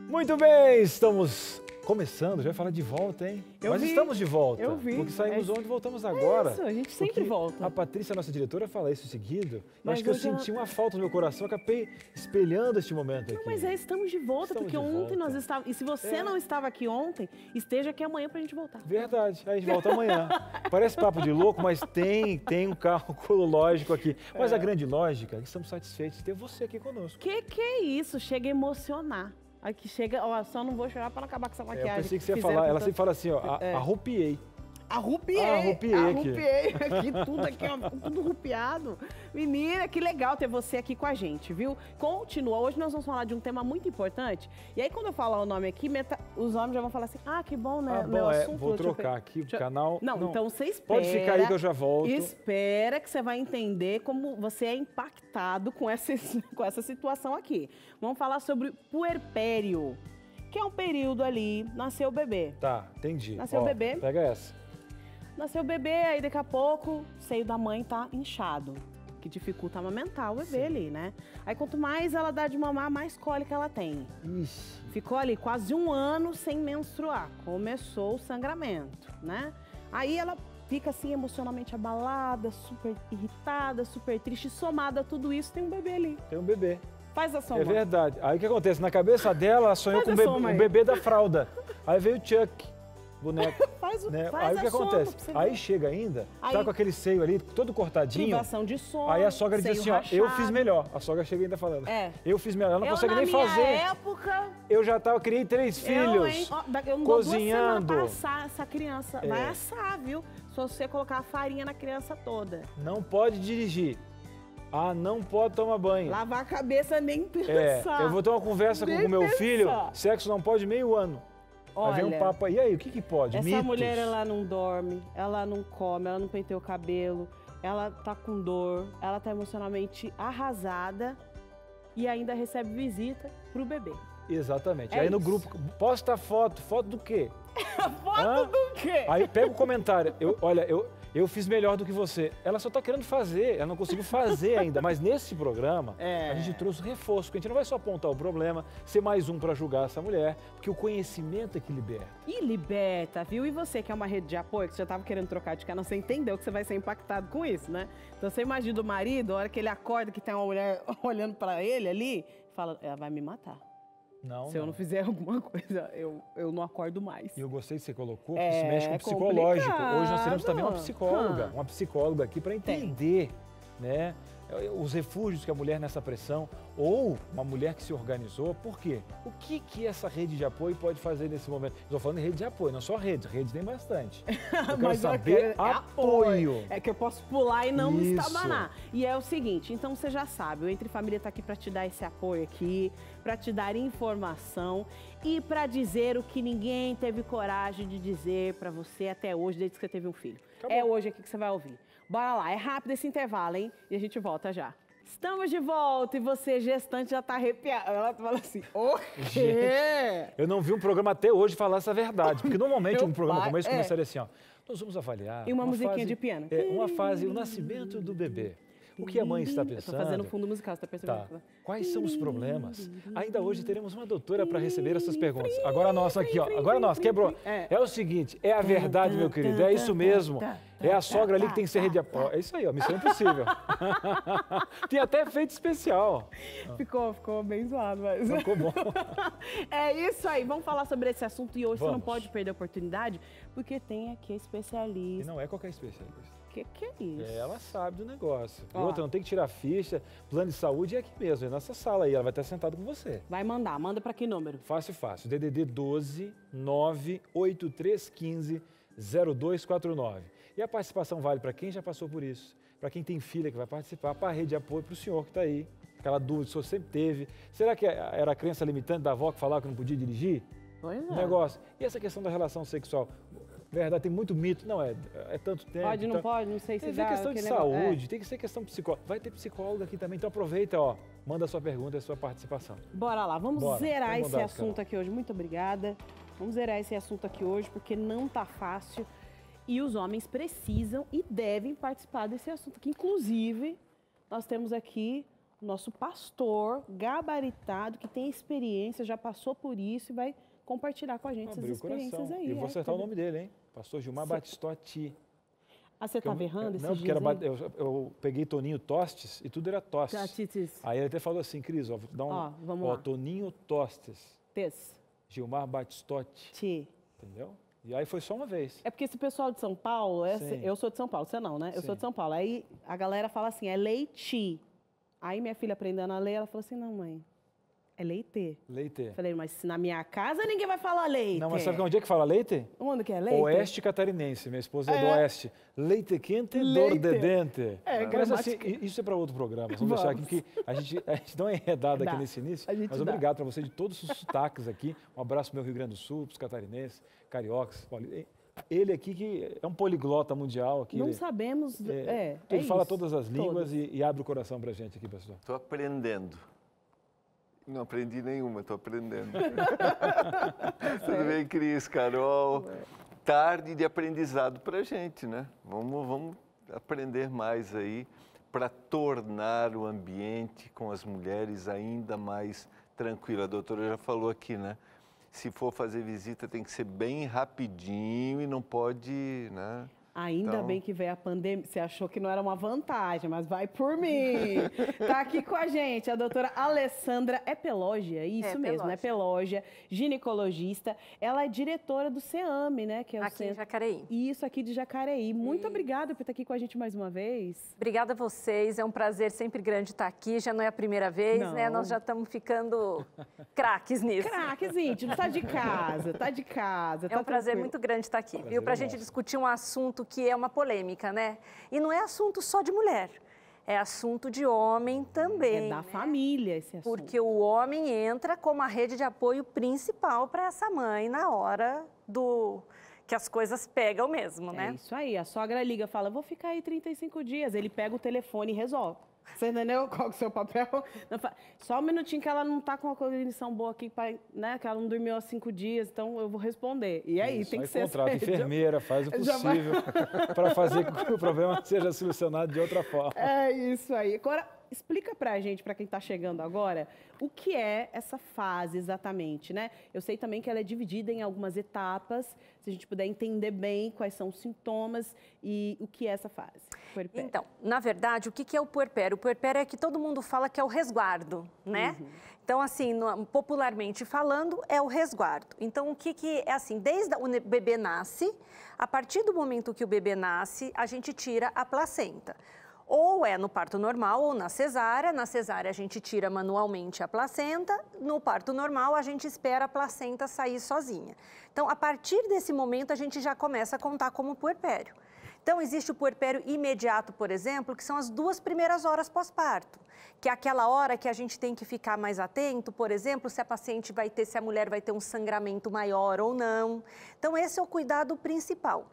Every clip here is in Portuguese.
Muito bem, estamos começando, já ia falar de volta, hein? Mas vi, estamos de volta. eu vi. Porque saímos ontem e voltamos agora. Isso, a gente sempre volta. A Patrícia, nossa diretora, fala isso seguido. Mas acho que eu hoje ela- senti uma falta no meu coração, acabei espelhando este momento aqui. Não, mas estamos de volta, Estamos porque de ontem volta. nós estávamos... E se você não estava aqui ontem, esteja aqui amanhã pra gente voltar. Verdade, a gente volta amanhã. Parece papo de louco, mas tem um cálculo lógico aqui. Mas a grande lógica é que estamos satisfeitos de ter você aqui conosco. Que é isso? Chega a emocionar. Aqui chega, ó, só não vou chorar pra não acabar com essa maquiagem. Eu pensei que você ia fizeram falar, com ela tanto- sempre fala assim, ó, arrupiei. Arrupiei Arrupiei aqui, tudo aqui, ó, tudo rupiado. Menina, que legal ter você aqui com a gente, viu? Continua, hoje nós vamos falar de um tema muito importante. E aí, quando eu falar o nome aqui, os homens já vão falar assim, que bom, né? Ah, meu bom, assunto. vou deixa eu trocar ver. aqui o Deixa eu- canal. Não, então você espera. Pode ficar aí que eu já volto. Espera que você vai entender como você é impactado com essa situação aqui. Vamos falar sobre puerpério, que é um período ali, nasceu o bebê. Tá, entendi. Nasceu o bebê. Pega essa. Nasceu o bebê, aí daqui a pouco o seio da mãe tá inchado, que dificulta amamentar o bebê ali, né? Aí quanto mais ela dá de mamar, mais cólica ela tem. Ixi. Ficou ali quase um ano sem menstruar, começou o sangramento, né? Aí ela fica assim emocionalmente abalada, super irritada, super triste, somada a tudo isso, tem um bebê ali. Tem um bebê. Faz a soma. É verdade. Aí o que acontece? Na cabeça dela, ela sonhou Faz com a soma um aí. bebê da fralda. Aí veio o Chuck, boneco. Faz Né? faz Aí o que a soma acontece? pra você ver. Aí chega ainda, tá Aí- com aquele seio ali, todo cortadinho. Privação de sono, Aí a sogra diz seio assim, ó, eu fiz rachado. melhor. A sogra chega ainda falando. É. Eu fiz melhor. Ela não consegue na nem minha fazer. época, Eu já tava, criei 3 filhos. hein? Ó, eu não dou 2 semanas cozinhando. pra assar essa criança. É. Vai assar, viu? Se você colocar a farinha na criança toda. Não pode dirigir. Ah, não pode tomar banho. Lavar a cabeça nem É, pensar. eu vou ter uma conversa com Nem o meu pensar. filho, sexo não pode meio ano. Aí vem um Olha, papo aí, e aí, o que que pode? essa Mitos. mulher, ela não dorme, ela não come, ela não penteia o cabelo, ela tá com dor, ela tá emocionalmente arrasada e ainda recebe visita pro bebê. Exatamente. É Aí no isso. grupo, posta foto. Foto do quê? Foto Hã? do quê? Aí pega o comentário. Eu fiz melhor do que você. Ela só tá querendo fazer, ela não conseguiu fazer ainda. Mas nesse programa, a gente trouxe reforço, porque a gente não vai só apontar o problema, ser mais um para julgar essa mulher, porque o conhecimento é que liberta. E liberta, viu? E você que é uma rede de apoio, que você já estava querendo trocar de canal, você entendeu que você vai ser impactado com isso, né? Então você imagina o marido, a hora que ele acorda, que tem uma mulher olhando para ele ali, fala, ela vai me matar. Não, Se eu não fizer alguma coisa, eu não acordo mais. E eu gostei que você colocou, porque isso mexe com o É psicológico. complicado. Hoje nós teremos também uma psicóloga aqui para entender, né, os refúgios que a mulher nessa pressão, ou uma mulher que se organizou. Por quê? O que essa rede de apoio pode fazer nesse momento? Estou falando de rede de apoio, não só rede tem bastante. Eu quero Mas saber apoio. É que eu posso pular e não me Isso. estabanar. E é o seguinte, então você já sabe, o Entre Família tá aqui para te dar esse apoio aqui, para te dar informação e para dizer o que ninguém teve coragem de dizer para você até hoje, desde que você teve um filho. Acabou. É hoje aqui que você vai ouvir. Bora lá, é rápido esse intervalo, hein? E a gente volta já. Estamos de volta e você, gestante, já tá arrepiada. Ela fala assim, o quê? Eu não vi um programa até hoje falar essa verdade, porque normalmente Meu um programa pai, como esse começaria assim, ó. Nós vamos avaliar. E uma musiquinha fase, de piano. Uma fase, o nascimento do bebê. O que a mãe está pensando? Eu tô fazendo fundo musical, você tá percebendo? Tá. Quais são os problemas? Ainda hoje teremos uma doutora para receber essas perguntas. Agora a nossa aqui, ó. Agora a nossa, quebrou. É o seguinte, é a verdade, meu querido, é isso mesmo. É a sogra ali que tem que ser rede de apoio. É isso aí, ó, missão impossível. Tem até efeito especial. Ficou bem zoado, mas... Ficou bom. É isso aí, vamos falar sobre esse assunto e hoje você não Vamos. pode perder a oportunidade, porque tem aqui a E especialista. não é qualquer especialista. Que é isso? Ela sabe do negócio. E Ó. outra, não tem que tirar ficha, plano de saúde é aqui mesmo, é nessa sala aí, ela vai estar sentada com você. Vai mandar, manda pra que número? Fácil, fácil. DDD 12 98315 0249. E a participação vale para quem já passou por isso, para quem tem filha que vai participar, para a rede de apoio, para o senhor que está aí. Aquela dúvida que o senhor sempre teve. Será que era a crença limitante da avó que falava que não podia dirigir? Pois O é. negócio. E essa questão da relação sexual? Verdade, tem muito mito. Não, é tanto tempo. Pode, não então- pode, não sei se Tem que dá. ser questão de aquele negócio- saúde, tem que ser questão psicóloga. Vai ter psicóloga aqui também, então aproveita, ó. Manda a sua pergunta e a sua participação. Bora lá, vamos Bora, zerar vamos esse mandar, assunto Carol. aqui hoje. Muito obrigada. Vamos zerar esse assunto aqui hoje, porque não tá fácil. E os homens precisam e devem participar desse assunto aqui. Inclusive, nós temos aqui nosso pastor gabaritado, que tem experiência, já passou por isso e vai compartilhar com a gente essas experiências aí. E vou acertar o nome dele, hein? Pastor Gilmar Batistotti. Ah, você estava errando Não, porque eu peguei Toninho Tostes e tudo era Tostes. Aí ele até falou assim, Cris, ó, vou dar um... vamos lá. Toninho Tostes. Tes. Gilmar Batistotti. Entendeu? E aí foi só uma vez. É porque esse pessoal de São Paulo, eu sou de São Paulo, você não, né? Eu sou de São Paulo. Aí a galera fala assim, é leite. Aí minha filha aprendendo a ler, ela falou assim, não, mãe, é leite. Leite. Falei, mas na minha casa ninguém vai falar leite. Não, mas sabe onde é que fala leite? Onde que é leite? Oeste catarinense, minha esposa é do Oeste. Leite quente, dor de dente. Mas assim, isso é para outro programa. Vamos deixar aqui, porque a gente dá uma enredada aqui nesse início. Mas obrigado para você de todos os sotaques aqui. Um abraço pro meu Rio Grande do Sul, para os catarinenses, cariocas, ele aqui que é um poliglota mundial. Aqui, não sabemos. Ele fala todas as línguas e abre o coração para a gente aqui, pessoal. Estou aprendendo. Não aprendi nenhuma, estou aprendendo. Tudo bem, Cris, Carol? Tarde de aprendizado para a gente, né? Vamos aprender mais aí para tornar o ambiente com as mulheres ainda mais tranquilo. A doutora já falou aqui, né? Se for fazer visita tem que ser bem rapidinho e não pode, né? Ainda bem que veio a pandemia. Você achou que não era uma vantagem, mas vai por mim. Tá aqui com a gente a doutora Alessandra Epelógia, isso mesmo, Epelógia, ginecologista. Ela é diretora do CEAME, né? Que é o aqui em Jacareí. Isso, aqui de Jacareí. Muito obrigada por estar aqui com a gente mais uma vez. Obrigada a vocês, é um prazer sempre grande estar aqui. Já não é a primeira vez, né? Nós já estamos ficando craques nisso. Craques, íntimo, tá de casa, tá de casa. É um prazer muito grande estar aqui, viu? Pra gente discutir um assunto que é uma polêmica, né? E não é assunto só de mulher, é assunto de homem também. É da família esse assunto. Porque o homem entra como a rede de apoio principal para essa mãe na hora que as coisas pegam mesmo, né? É isso aí, a sogra liga e fala, vou ficar aí 35 dias. Ele pega o telefone e resolve. Você entendeu qual que é o seu papel? Só um minutinho que ela não tá com uma cognição boa aqui, né? Que ela não dormiu há 5 dias, então eu vou responder. E aí, tem que ser... Contrata enfermeira, faz o possível para fazer com que o problema seja solucionado de outra forma. É isso aí. Agora, explica pra gente, pra quem tá chegando agora, o que é essa fase exatamente, né? Eu sei também que ela é dividida em algumas etapas, se a gente puder entender bem quais são os sintomas e o que é essa fase. Puerpério. Então, na verdade, o que é o puerpério? O puerpério é que todo mundo fala que é o resguardo, né? Então, assim, popularmente falando, é o resguardo. Então, o que é assim, desde o bebê nasce, a partir do momento que o bebê nasce, a gente tira a placenta. Ou é no parto normal ou na cesárea. Na cesárea a gente tira manualmente a placenta, no parto normal a gente espera a placenta sair sozinha. Então, a partir desse momento a gente já começa a contar como puerpério. Então, existe o puerpério imediato, por exemplo, que são as 2 primeiras horas pós-parto, que é aquela hora que a gente tem que ficar mais atento, por exemplo, se a mulher vai ter um sangramento maior ou não. Então, esse é o cuidado principal.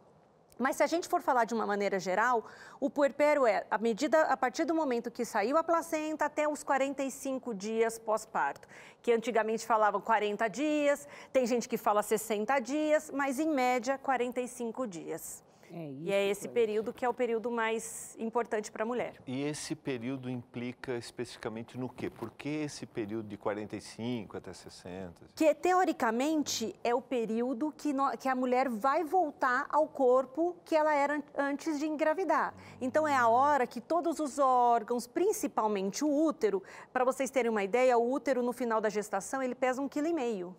Mas se a gente for falar de uma maneira geral, o puerpério é a partir do momento que saiu a placenta até os 45 dias pós-parto, que antigamente falavam 40 dias, tem gente que fala 60 dias, mas em média 45 dias. E é esse período que é o período mais importante para a mulher. E esse período implica especificamente no quê? Por que esse período de 45 até 60? Que, teoricamente, é o período que a mulher vai voltar ao corpo que ela era antes de engravidar. Então, é a hora que todos os órgãos, principalmente o útero, para vocês terem uma ideia, o útero no final da gestação, ele pesa 1,5 kg.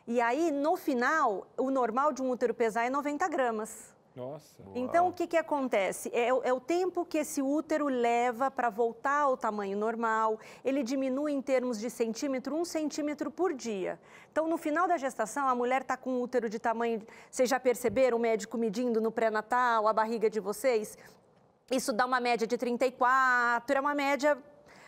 E aí, no final, o normal de um útero pesar é 90 gramas. Nossa. Então, o que acontece? É o tempo que esse útero leva para voltar ao tamanho normal. Ele diminui em termos de centímetro, 1 centímetro por dia. Então, no final da gestação, a mulher está com um útero de tamanho... Vocês já perceberam o médico medindo no pré-natal a barriga de vocês? Isso dá uma média de 34, é uma média...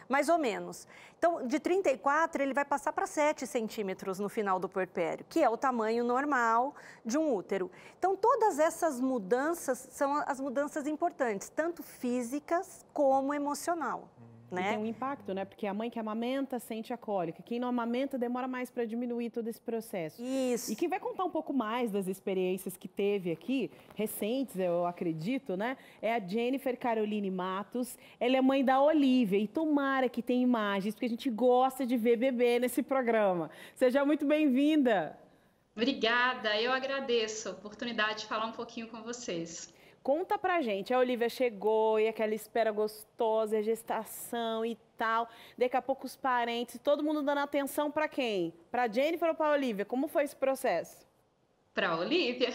mais ou menos. Então, de 34, ele vai passar para 7 centímetros no final do puerpério, que é o tamanho normal de um útero. Então, todas essas mudanças são as mudanças importantes, tanto físicas como emocional. né? E tem um impacto, né? Porque a mãe que amamenta sente a cólica. Quem não amamenta demora mais para diminuir todo esse processo. Isso. E quem vai contar um pouco mais das experiências que teve aqui, recentes, eu acredito, né? É a Jennifer Caroline Matos. Ela é mãe da Olivia e tomara que tenha imagens, porque a gente gosta de ver bebê nesse programa. Seja muito bem-vinda. Obrigada, eu agradeço a oportunidade de falar um pouquinho com vocês. Conta pra gente, a Olivia chegou e aquela espera gostosa, a gestação e tal. Daqui a pouco os parentes, todo mundo dando atenção pra quem? Pra Jennifer ou pra Olivia? Como foi esse processo? Pra Olivia,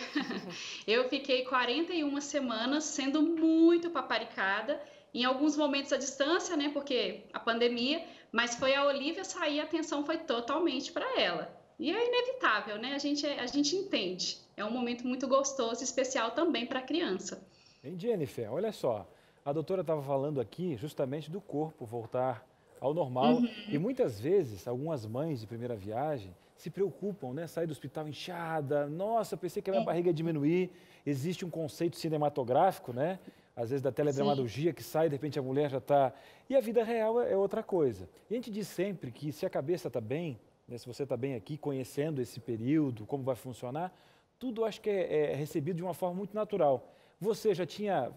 eu fiquei 41 semanas sendo muito paparicada, em alguns momentos à distância, né, porque a pandemia, mas foi a Olivia sair, a atenção foi totalmente para ela. E é inevitável, né? A gente entende. É um momento muito gostoso e especial também para a criança. Hein, Jennifer, olha só, a doutora estava falando aqui justamente do corpo voltar ao normal. E muitas vezes, algumas mães de primeira viagem se preocupam, né? Sair do hospital inchada, nossa, pensei que a minha barriga ia diminuir. Existe um conceito cinematográfico, né? Às vezes da teledramaturgia, que sai, de repente a mulher já está... E a vida real é outra coisa. E a gente diz sempre que se a cabeça está bem, né? Se você está bem aqui, conhecendo esse período, como vai funcionar, tudo acho que é recebido de uma forma muito natural. Você já tinha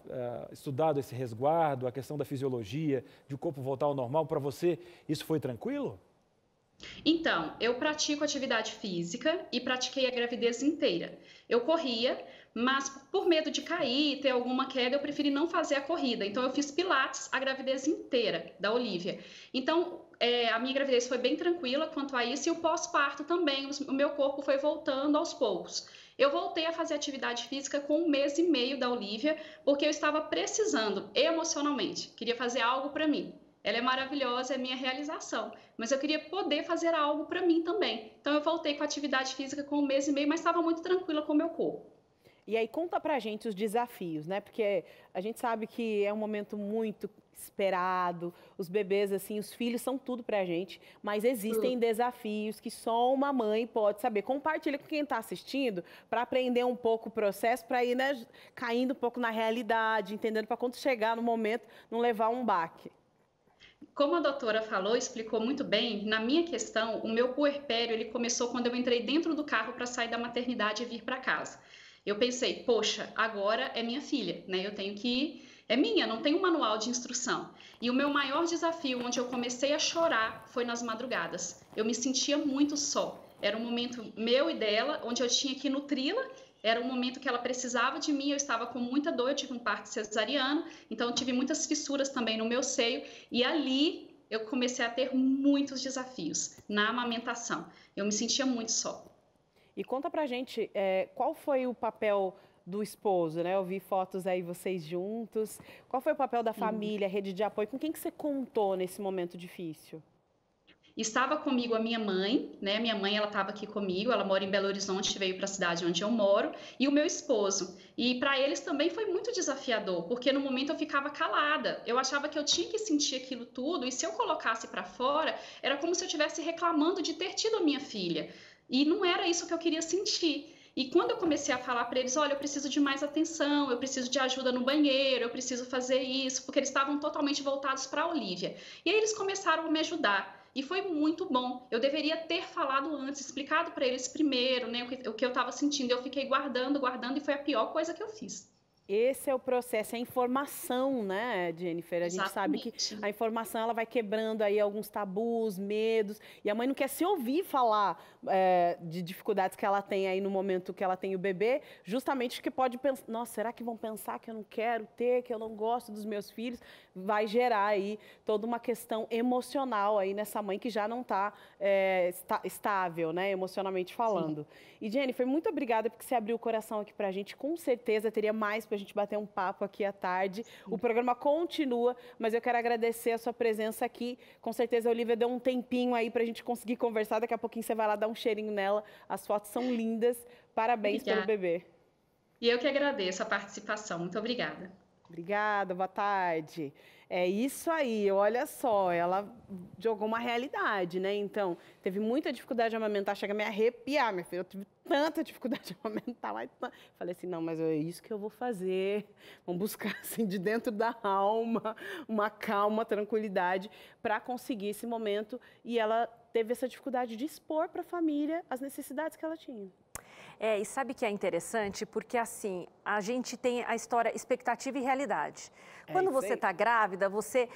estudado esse resguardo, a questão da fisiologia, de o corpo voltar ao normal? Para você, isso foi tranquilo? Então, eu pratico atividade física e pratiquei a gravidez inteira. Eu corria, mas por medo de cair, ter alguma queda, eu preferi não fazer a corrida. Então, eu fiz pilates a gravidez inteira da Olivia. Então, a minha gravidez foi bem tranquila quanto a isso e o pós-parto também, o meu corpo foi voltando aos poucos. Eu voltei a fazer atividade física com 1 mês e meio da Olivia, porque eu estava precisando emocionalmente, queria fazer algo para mim. Ela é maravilhosa, é minha realização, mas eu queria poder fazer algo para mim também. Então eu voltei com a atividade física com 1 mês e meio, mas estava muito tranquila com o meu corpo. E aí conta pra gente os desafios, né? Porque a gente sabe que é um momento muito esperado, os bebês, assim, os filhos são tudo pra gente, mas existem desafios que só uma mãe pode saber. Compartilha com quem está assistindo para aprender um pouco o processo, para ir, né, caindo um pouco na realidade, entendendo, para quando chegar no momento não levar um baque. Como a doutora falou, explicou muito bem, na minha questão, o meu puerpério ele começou quando eu entrei dentro do carro para sair da maternidade e vir para casa. Eu pensei, poxa, agora é minha filha, né? Eu tenho que... É minha, não tem um manual de instrução. E o meu maior desafio, onde eu comecei a chorar, foi nas madrugadas. Eu me sentia muito só. Era um momento meu e dela, onde eu tinha que nutri-la. Era um momento que ela precisava de mim, eu estava com muita dor, eu tive um parto cesariano, então eu tive muitas fissuras também no meu seio. E ali eu comecei a ter muitos desafios na amamentação. Eu me sentia muito só. E conta pra gente, qual foi o papel do esposo, né? Eu vi fotos aí vocês juntos. Qual foi o papel da família, rede de apoio? Com quem que você contou nesse momento difícil? Estava comigo a minha mãe, né? Minha mãe, ela estava aqui comigo, ela mora em Belo Horizonte, veio para a cidade onde eu moro, e o meu esposo. E para eles também foi muito desafiador, porque no momento eu ficava calada. Eu achava que eu tinha que sentir aquilo tudo, e se eu colocasse para fora, era como se eu estivesse reclamando de ter tido a minha filha. E não era isso que eu queria sentir. E quando eu comecei a falar para eles, olha, eu preciso de mais atenção, eu preciso de ajuda no banheiro, eu preciso fazer isso, porque eles estavam totalmente voltados para a Olivia. E aí eles começaram a me ajudar. E foi muito bom. Eu deveria ter falado antes, explicado para eles primeiro, né, o que eu estava sentindo. Eu fiquei guardando, e foi a pior coisa que eu fiz. Esse é o processo, é a informação, né, Jennifer? A gente sabe que a informação ela vai quebrando aí alguns tabus, medos, e a mãe não quer se ouvir falar de dificuldades que ela tem aí no momento que ela tem o bebê, justamente porque pode pensar, nossa, será que vão pensar que eu não quero ter, que eu não gosto dos meus filhos? Vai gerar aí toda uma questão emocional aí nessa mãe que já não está estável, né, emocionalmente falando. Sim. E, Jennifer, muito obrigada porque você abriu o coração aqui pra gente, com certeza teria mais pra gente bater um papo aqui à tarde. O programa continua, mas eu quero agradecer a sua presença aqui. Com certeza a Olivia deu um tempinho aí pra gente conseguir conversar. Daqui a pouquinho você vai lá dar um cheirinho nela. As fotos são lindas. Parabéns pelo bebê. E eu que agradeço a participação. Muito obrigada. Obrigada, boa tarde. É isso aí, olha só, ela jogou uma realidade, né? Então, teve muita dificuldade de amamentar, chega a me arrepiar, minha filha. Eu tive tanta dificuldade de amamentar, mas falei assim, não, mas é isso que eu vou fazer. Vamos buscar, assim, de dentro da alma, uma calma, tranquilidade, para conseguir esse momento. E ela teve essa dificuldade de expor para a família as necessidades que ela tinha. E sabe que é interessante? Porque, assim, a gente tem a história expectativa e realidade. Quando você está grávida, você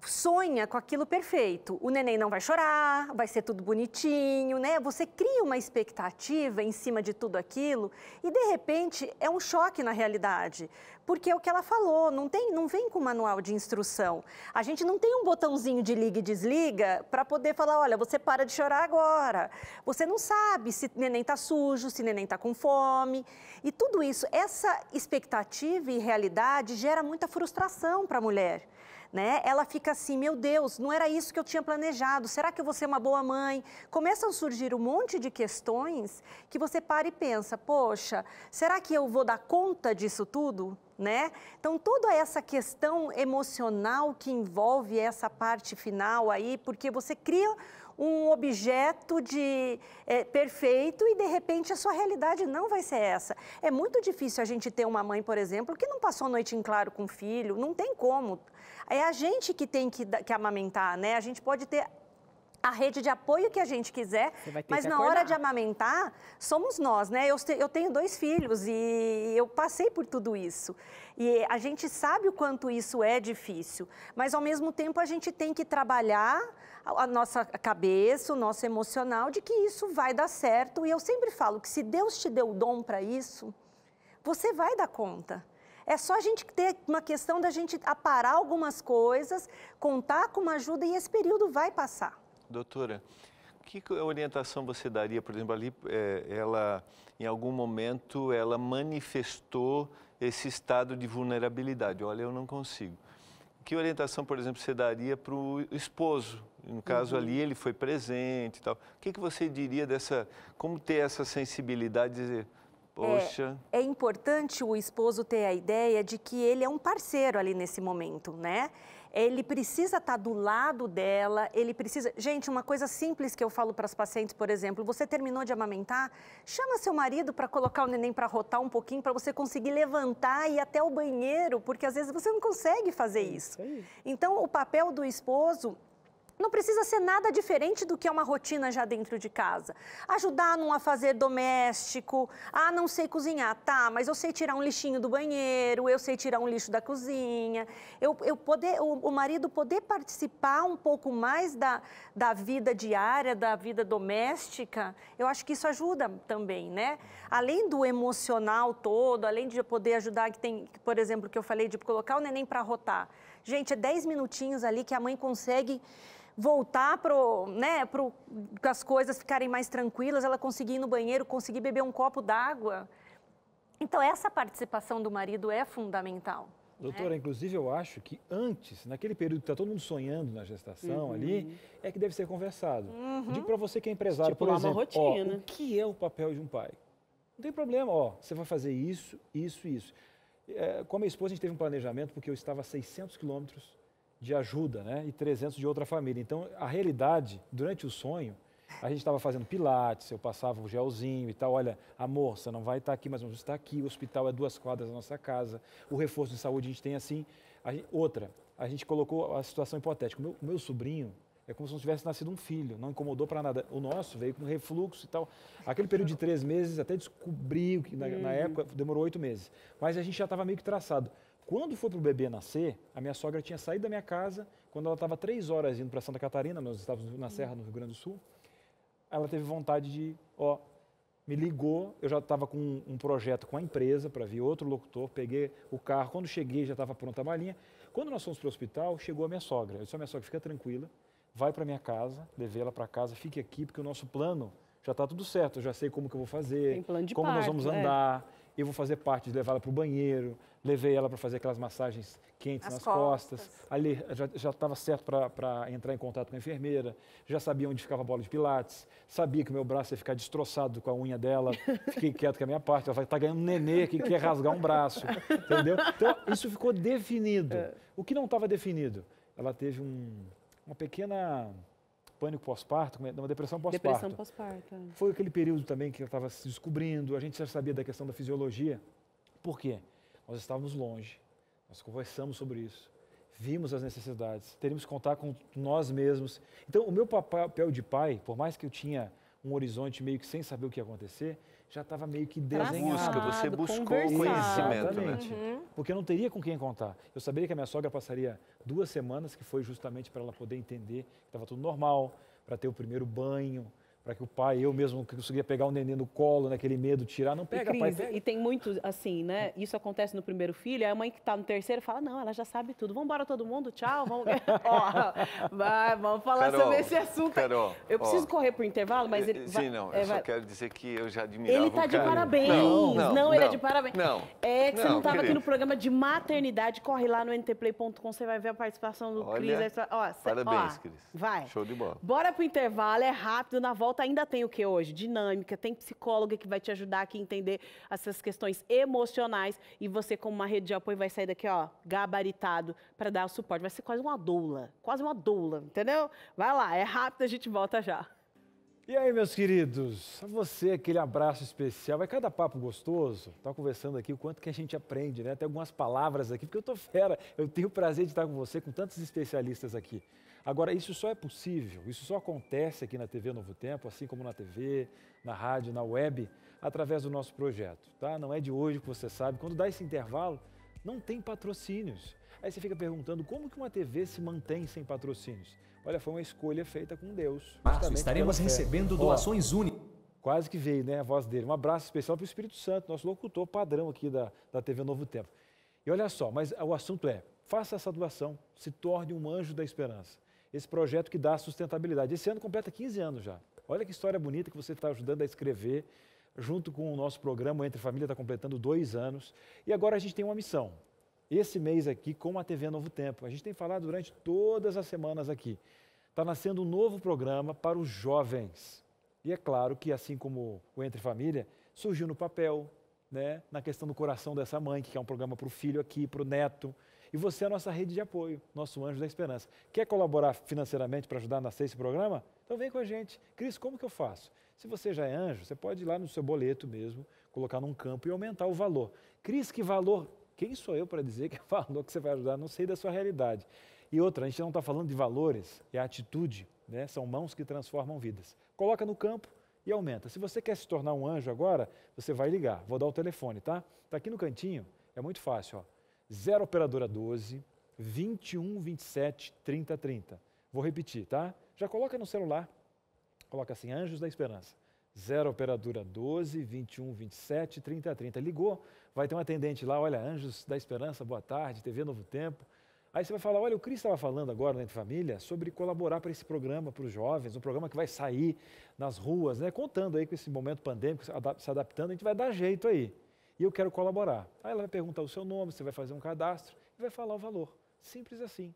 sonha com aquilo perfeito. O neném não vai chorar, vai ser tudo bonitinho, né? Você cria uma expectativa em cima de tudo aquilo e, de repente, é um choque na realidade. Porque é o que ela falou, não vem com manual de instrução. A gente não tem um botãozinho de liga e desliga para poder falar, olha, você para de chorar agora. Você não sabe se o neném está sujo, se o neném está com fome. E tudo isso, essa expectativa e realidade gera muita frustração para a mulher. Né? Ela fica assim, meu Deus, não era isso que eu tinha planejado, será que eu vou ser uma boa mãe? Começam a surgir um monte de questões que você para e pensa, poxa, será que eu vou dar conta disso tudo? Né? Então, toda essa questão emocional que envolve essa parte final aí, porque você cria um objeto perfeito e, de repente, a sua realidade não vai ser essa. É muito difícil a gente ter uma mãe, por exemplo, que não passou a noite em claro com o filho, não tem como. É a gente que tem que amamentar, né? A gente pode ter a rede de apoio que a gente quiser, mas na hora de amamentar, somos nós, né? Eu tenho 2 filhos e eu passei por tudo isso. E a gente sabe o quanto isso é difícil, mas ao mesmo tempo a gente tem que trabalhar a nossa cabeça, o nosso emocional, de que isso vai dar certo. E eu sempre falo que se Deus te deu o dom para isso, você vai dar conta. É só a gente ter uma questão da gente aparar algumas coisas, contar com uma ajuda e esse período vai passar. Doutora, que orientação você daria, por exemplo, ali, ela, em algum momento, ela manifestou esse estado de vulnerabilidade. Olha, eu não consigo. Que orientação, por exemplo, você daria para o esposo? No caso ali, ele foi presente e tal. O que você diria como ter essa sensibilidade de dizer, poxa... É importante o esposo ter a ideia de que ele é um parceiro ali nesse momento, né? Ele precisa estar do lado dela, ele precisa... Gente, uma coisa simples que eu falo para as pacientes, por exemplo, você terminou de amamentar, chama seu marido para colocar o neném para rotar um pouquinho, para você conseguir levantar e ir até o banheiro, porque às vezes você não consegue fazer isso. Então, o papel do esposo... Não precisa ser nada diferente do que é uma rotina já dentro de casa. Ajudar num afazer doméstico, não sei cozinhar, tá, mas eu sei tirar um lixinho do banheiro, eu sei tirar um lixo da cozinha. O marido poder participar um pouco mais da vida diária, da vida doméstica, eu acho que isso ajuda também, né? Além do emocional todo, além de poder ajudar, por exemplo, que eu falei de colocar o neném para rotar. Gente, é 10 minutinhos ali que a mãe consegue voltar para as coisas ficarem mais tranquilas, ela conseguir ir no banheiro, conseguir beber um copo d'água. Então, essa participação do marido é fundamental. Doutora, inclusive eu acho que antes, naquele período que está todo mundo sonhando na gestação ali, é que deve ser conversado. Digo para você que é empresário, por exemplo, uma rotina. O que é o papel de um pai? Não tem problema, você vai fazer isso, isso e isso. Com a minha esposa, a gente teve um planejamento porque eu estava a 600 quilômetros de ajuda, né? E 300 de outra família. Então, a realidade, durante o sonho, a gente estava fazendo pilates, eu passava o gelzinho e tal. Olha, amor, você não vai estar aqui, mas vamos estar aqui. O hospital é 2 quadras da nossa casa. O reforço de saúde a gente tem assim. A gente colocou a situação hipotética. O meu sobrinho é como se não tivesse nascido um filho, não incomodou para nada. O nosso veio com refluxo e tal. Aquele período de 3 meses, até descobriu que na época demorou 8 meses. Mas a gente já estava meio que traçado. Quando foi para o bebê nascer, a minha sogra tinha saído da minha casa, quando ela estava 3 horas indo para Santa Catarina, nós estávamos na Serra, no Rio Grande do Sul, ela teve vontade de, me ligou, eu já estava com um projeto com a empresa para vir outro locutor, peguei o carro, quando cheguei já estava pronta a malinha. Quando nós fomos para o hospital, chegou a minha sogra. Eu disse, minha sogra, fica tranquila, vai para minha casa, levei ela para casa, fique aqui, porque o nosso plano já está tudo certo, eu já sei como que eu vou fazer, como nós vamos andar. eu vou fazer parte de levá-la para o banheiro, levei ela para fazer aquelas massagens quentes nas costas. Ali já estava certo para entrar em contato com a enfermeira, já sabia onde ficava a bola de pilates, sabia que o meu braço ia ficar destroçado com a unha dela, fiquei quieto com a minha parte, ela vai estar ganhando um nenê que quer rasgar um braço, entendeu? Então, isso ficou definido. O que não estava definido? Ela teve uma pequena pânico pós-parto, uma depressão pós-parto. Depressão pós-parto. Foi aquele período também que ela estava se descobrindo, a gente já sabia da questão da fisiologia. Por quê? Nós estávamos longe, nós conversamos sobre isso, vimos as necessidades, teríamos que contar com nós mesmos. Então, o meu papel de pai, por mais que eu tinha um horizonte meio que sem saber o que ia acontecer, já estava meio que desenhado. Você buscou conhecimento, exatamente, porque eu não teria com quem contar. Eu saberia que a minha sogra passaria 2 semanas, que foi justamente para ela poder entender que estava tudo normal, para ter o primeiro banho, para que o pai, eu mesmo conseguia pegar o neném no colo, naquele medo, tirar, não pega, Cris, pai, pega. E tem muito, assim, né? Isso acontece no primeiro filho, aí a mãe que tá no terceiro fala, não, ela já sabe tudo, vamos embora todo mundo, tchau, vamos... vamos falar Carol, sobre esse assunto. Carol, eu preciso correr pro intervalo, mas ele... Sim, não, eu só quero dizer que eu já admirava Ele tá o de cara. parabéns, ele é de parabéns. Não, é que você não estava aqui querido. no programa de maternidade, corre lá no ntplay.com, você vai ver a participação do Cris. Parabéns, Cris. Vai. Show de bola. Bora pro intervalo, é rápido, na volta ainda tem o que hoje? Dinâmica, tem psicóloga que vai te ajudar aqui a entender essas questões emocionais e você, como uma rede de apoio, vai sair daqui, ó, gabaritado para dar o suporte. Vai ser quase uma doula, entendeu? Vai lá, é rápido, a gente volta já. E aí, meus queridos, a você aquele abraço especial, vai cada papo gostoso, tá conversando aqui o quanto que a gente aprende, né? Tem algumas palavras aqui, porque eu tô fera, eu tenho o prazer de estar com você, com tantos especialistas aqui. Agora, isso só é possível, isso só acontece aqui na TV Novo Tempo, assim como na TV, na rádio, na web, através do nosso projeto, tá? Não é de hoje que você sabe, quando dá esse intervalo, não tem patrocínios. Aí você fica perguntando como que uma TV se mantém sem patrocínios. Olha, foi uma escolha feita com Deus. Estaremos recebendo doações únicas. Quase que veio, né, a voz dele. Um abraço especial para o Espírito Santo, nosso locutor padrão aqui da TV Novo Tempo. E olha só, mas o assunto é, faça essa doação, se torne um anjo da esperança. Esse projeto que dá sustentabilidade. Esse ano completa 15 anos já. Olha que história bonita que você está ajudando a escrever, junto com o nosso programa, o Entre Família está completando 2 anos. E agora a gente tem uma missão. Esse mês aqui, com a TV Novo Tempo, a gente tem falado durante todas as semanas aqui. Está nascendo um novo programa para os jovens. E é claro que, assim como o Entre Família, surgiu no papel, né, na questão do coração dessa mãe, que é um programa para o filho aqui, para o neto. E você é a nossa rede de apoio, nosso anjo da esperança. Quer colaborar financeiramente para ajudar a nascer esse programa? Então vem com a gente. Cris, como que eu faço? Se você já é anjo, você pode ir lá no seu boleto mesmo, colocar num campo e aumentar o valor. Cris, que valor? Quem sou eu para dizer que é o valor que você vai ajudar? Não sei da sua realidade. E outra, a gente não está falando de valores, é atitude, né? São mãos que transformam vidas. Coloca no campo e aumenta. Se você quer se tornar um anjo agora, você vai ligar. Vou dar o telefone, tá? Está aqui no cantinho, é muito fácil, ó. 0 operadora 12 21 27 30 30. Vou repetir, tá? Já coloca no celular. Coloca assim, Anjos da Esperança. 0 operadora 12 21 27 30 30. Ligou, vai ter um atendente lá, olha, Anjos da Esperança, boa tarde, TV Novo Tempo. Aí você vai falar, olha, o Cris estava falando agora no Entre Família sobre colaborar para esse programa, para os jovens, um programa que vai sair nas ruas, né? Contando aí com esse momento pandêmico, se adaptando, a gente vai dar jeito aí. E eu quero colaborar. Aí ela vai perguntar o seu nome, você vai fazer um cadastro e vai falar o valor. Simples assim.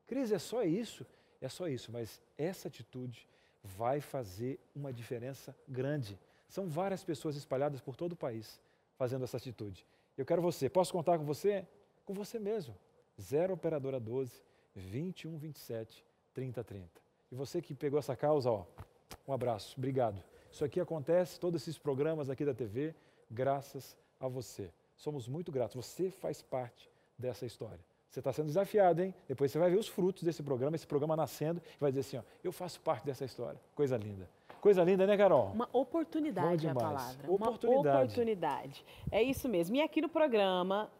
Cris, é só isso? É só isso, mas essa atitude vai fazer uma diferença grande. São várias pessoas espalhadas por todo o país fazendo essa atitude. Eu quero você. Posso contar com você? Com você mesmo. 0 operadora 12 21 27 30 30. E você que pegou essa causa, ó, um abraço. Obrigado. Isso aqui acontece, todos esses programas aqui da TV, graças a você. Somos muito gratos. Você faz parte dessa história. Você está sendo desafiado, hein? Depois você vai ver os frutos desse programa, esse programa nascendo, e vai dizer assim, ó, eu faço parte dessa história. Coisa linda. Coisa linda, né, Carol? Uma oportunidade é a palavra. Oportunidade. Uma oportunidade. É isso mesmo. E aqui no programa,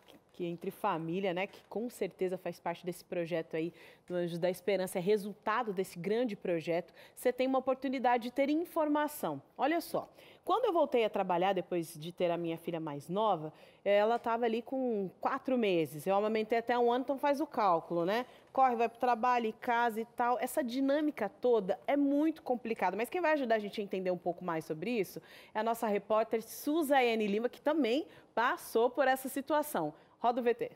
aqui entre família, né? Que com certeza faz parte desse projeto aí do Anjos da Esperança, é resultado desse grande projeto. Você tem uma oportunidade de ter informação. Olha só, quando eu voltei a trabalhar, depois de ter a minha filha mais nova, ela estava ali com 4 meses. Eu amamentei até 1 ano, então faz o cálculo, né? Corre, vai para o trabalho, casa e tal. Essa dinâmica toda é muito complicada. Mas quem vai ajudar a gente a entender um pouco mais sobre isso é a nossa repórter Suzaiane Lima, que também passou por essa situação. Roda o VT.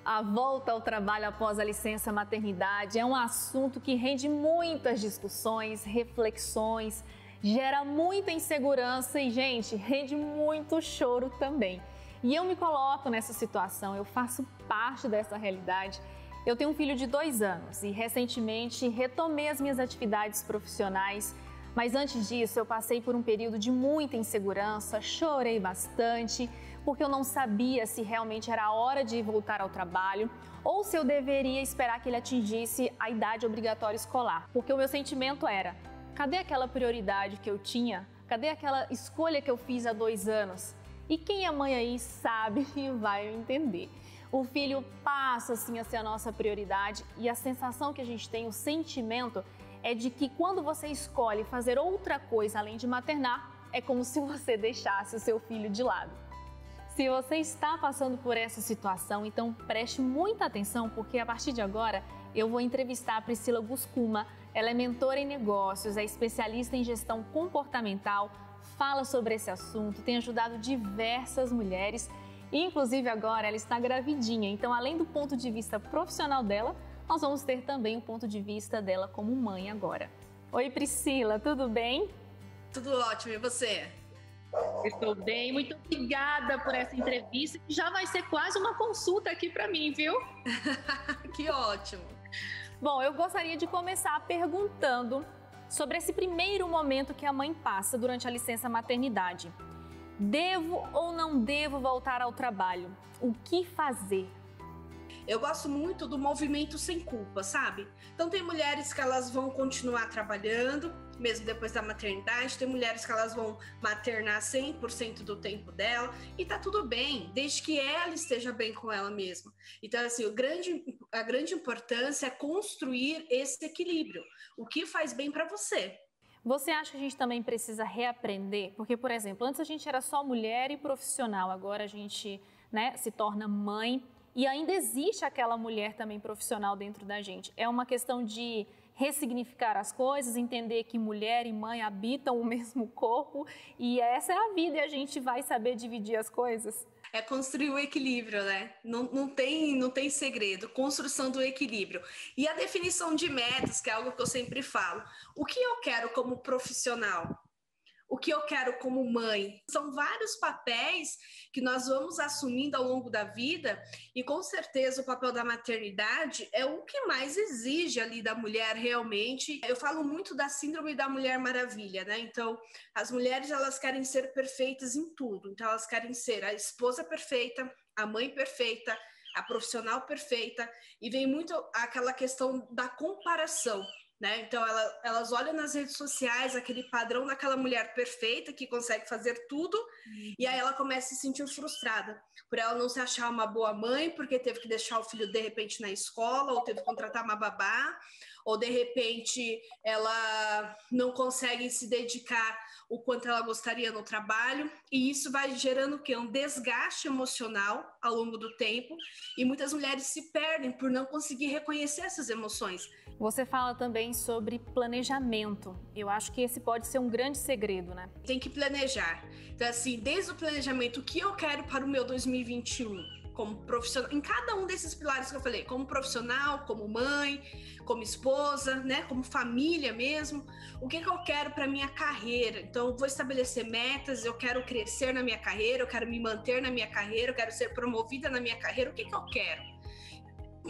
A volta ao trabalho após a licença maternidade é um assunto que rende muitas discussões, reflexões, gera muita insegurança e, gente, rende muito choro também. E eu me coloco nessa situação, eu faço parte dessa realidade. Eu tenho um filho de 2 anos e recentemente retomei as minhas atividades profissionais, mas antes disso eu passei por um período de muita insegurança, chorei bastante, porque eu não sabia se realmente era a hora de voltar ao trabalho ou se eu deveria esperar que ele atingisse a idade obrigatória escolar. Porque o meu sentimento era, cadê aquela prioridade que eu tinha? Cadê aquela escolha que eu fiz há 2 anos? E quem é mãe aí sabe e vai entender. O filho passa assim a ser a nossa prioridade e a sensação que a gente tem, o sentimento, é de que quando você escolhe fazer outra coisa além de maternar, é como se você deixasse o seu filho de lado. Se você está passando por essa situação, então preste muita atenção, porque a partir de agora eu vou entrevistar a Priscila Guscuma. Ela é mentora em negócios, é especialista em gestão comportamental, fala sobre esse assunto, tem ajudado diversas mulheres. Inclusive agora ela está gravidinha, então além do ponto de vista profissional dela, nós vamos ter também o ponto de vista dela como mãe agora. Oi Priscila, tudo bem? Tudo ótimo, e você? Estou bem, muito obrigada por essa entrevista, que já vai ser quase uma consulta aqui para mim, viu? Que ótimo! Bom, eu gostaria de começar perguntando sobre esse primeiro momento que a mãe passa durante a licença maternidade. Devo ou não devo voltar ao trabalho? O que fazer? Eu gosto muito do movimento sem culpa, sabe? Então tem mulheres que elas vão continuar trabalhando, mesmo depois da maternidade, tem mulheres que elas vão maternar 100% do tempo dela, e tá tudo bem, desde que ela esteja bem com ela mesma. Então, assim, a grande importância é construir esse equilíbrio. O que faz bem para você? Você acha que a gente também precisa reaprender? Porque, por exemplo, antes a gente era só mulher e profissional, agora a gente, né, se torna mãe e ainda existe aquela mulher também profissional dentro da gente. É uma questão de ressignificar as coisas, entender que mulher e mãe habitam o mesmo corpo e essa é a vida e a gente vai saber dividir as coisas. É construir o equilíbrio, né? Não tem segredo, construção do equilíbrio. E a definição de metas, que é algo que eu sempre falo. O que eu quero como profissional? O que eu quero como mãe? São vários papéis que nós vamos assumindo ao longo da vida e com certeza o papel da maternidade é o que mais exige ali da mulher realmente. Eu falo muito da síndrome da Mulher Maravilha, né? Então, as mulheres elas querem ser perfeitas em tudo. Então, elas querem ser a esposa perfeita, a mãe perfeita, a profissional perfeita e vem muito aquela questão da comparação. Né? Então, elas olham nas redes sociais aquele padrão daquela mulher perfeita que consegue fazer tudo e aí ela começa a se sentir frustrada por ela não se achar uma boa mãe porque teve que deixar o filho de repente na escola ou teve que contratar uma babá ou de repente ela não consegue se dedicar o quanto ela gostaria no trabalho e isso vai gerando o quê? Um desgaste emocional ao longo do tempo e muitas mulheres se perdem por não conseguir reconhecer essas emoções. Você fala também sobre planejamento. Eu acho que esse pode ser um grande segredo, né? Tem que planejar. Então, assim, desde o planejamento, o que eu quero para o meu 2021? Como profissional, em cada um desses pilares que eu falei, como profissional, como mãe, como esposa, né, como família mesmo, o que eu quero para minha carreira? Então, eu vou estabelecer metas, eu quero crescer na minha carreira, eu quero me manter na minha carreira, eu quero ser promovida na minha carreira, o que eu quero?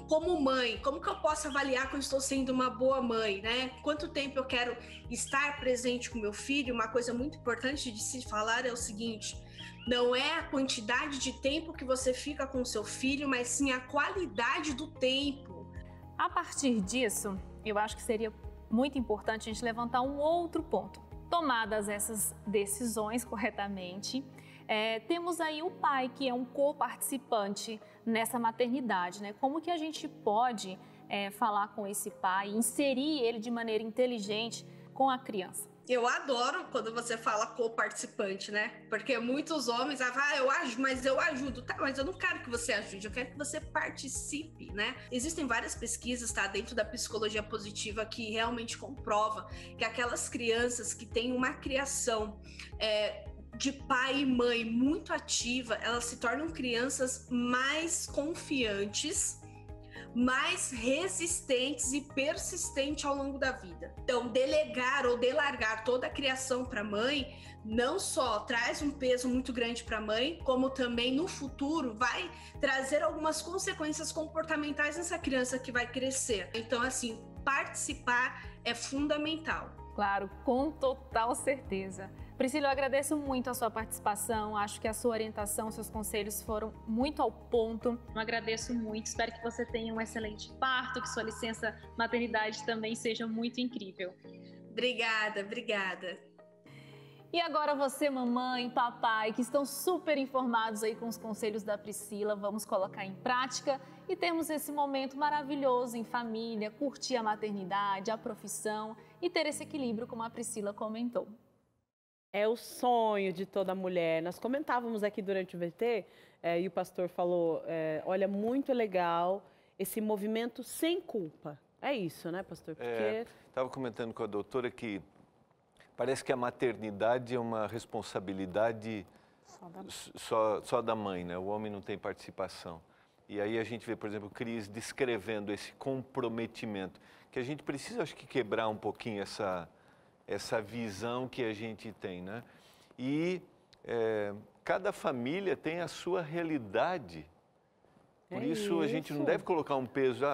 Como mãe, como que eu posso avaliar que eu estou sendo uma boa mãe, né? Quanto tempo eu quero estar presente com meu filho? Uma coisa muito importante de se falar é o seguinte: não é a quantidade de tempo que você fica com o seu filho, mas sim a qualidade do tempo. A partir disso, eu acho que seria muito importante a gente levantar um outro ponto. Tomadas essas decisões corretamente, temos aí o pai, que é um co-participante nessa maternidade, né? Como que a gente pode falar com esse pai, inserir ele de maneira inteligente com a criança? Eu adoro quando você fala co-participante, né? Porque muitos homens eu ajudo. Tá, mas eu não quero que você ajude, eu quero que você participe, né? Existem várias pesquisas, tá? Dentro da psicologia positiva que realmente comprova que aquelas crianças que têm uma criação de pai e mãe muito ativa, elas se tornam crianças mais confiantes, mais resistentes e persistentes ao longo da vida. Então, delegar ou delargar toda a criação para a mãe não só traz um peso muito grande para a mãe, como também no futuro vai trazer algumas consequências comportamentais nessa criança que vai crescer. Então, assim, participar é fundamental. Claro, com total certeza. Priscila, eu agradeço muito a sua participação, acho que a sua orientação, seus conselhos foram muito ao ponto. Eu agradeço muito, espero que você tenha um excelente parto, que sua licença maternidade também seja muito incrível. Obrigada, obrigada. E agora você, mamãe, papai, que estão super informados aí com os conselhos da Priscila, vamos colocar em prática e termos esse momento maravilhoso em família, curtir a maternidade, a profissão e ter esse equilíbrio, como a Priscila comentou. É o sonho de toda mulher. Nós comentávamos aqui durante o VT, e o pastor falou, olha, muito legal esse movimento sem culpa. É isso, né, pastor? Porque... Estava comentando com a doutora que parece que a maternidade é uma responsabilidade só da mãe, né? O homem não tem participação. E aí a gente vê, por exemplo, Cris descrevendo esse comprometimento, que a gente precisa, acho que, quebrar um pouquinho essa visão que a gente tem, né? E cada família tem a sua realidade. Por isso a gente não deve colocar um peso.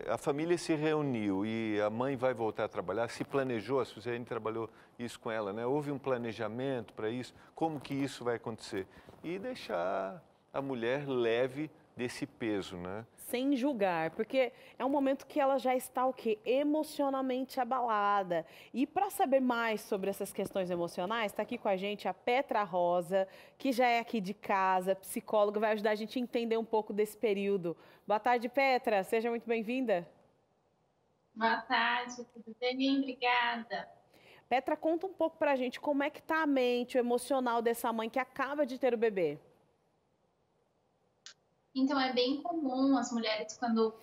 A família se reuniu e a mãe vai voltar a trabalhar, se planejou, a Suzane trabalhou isso com ela, né? Houve um planejamento para isso, como que isso vai acontecer? E deixar a mulher leve desse peso, né? Sem julgar, porque é um momento que ela já está o quê? Emocionalmente abalada. E para saber mais sobre essas questões emocionais, está aqui com a gente a Petra Rosa, que já é aqui de casa, psicóloga, vai ajudar a gente a entender um pouco desse período. Boa tarde, Petra, seja muito bem-vinda. Boa tarde, tudo bem? Obrigada. Petra, conta um pouco para a gente como é que está a mente, o emocional dessa mãe que acaba de ter o bebê. Então, é bem comum as mulheres, quando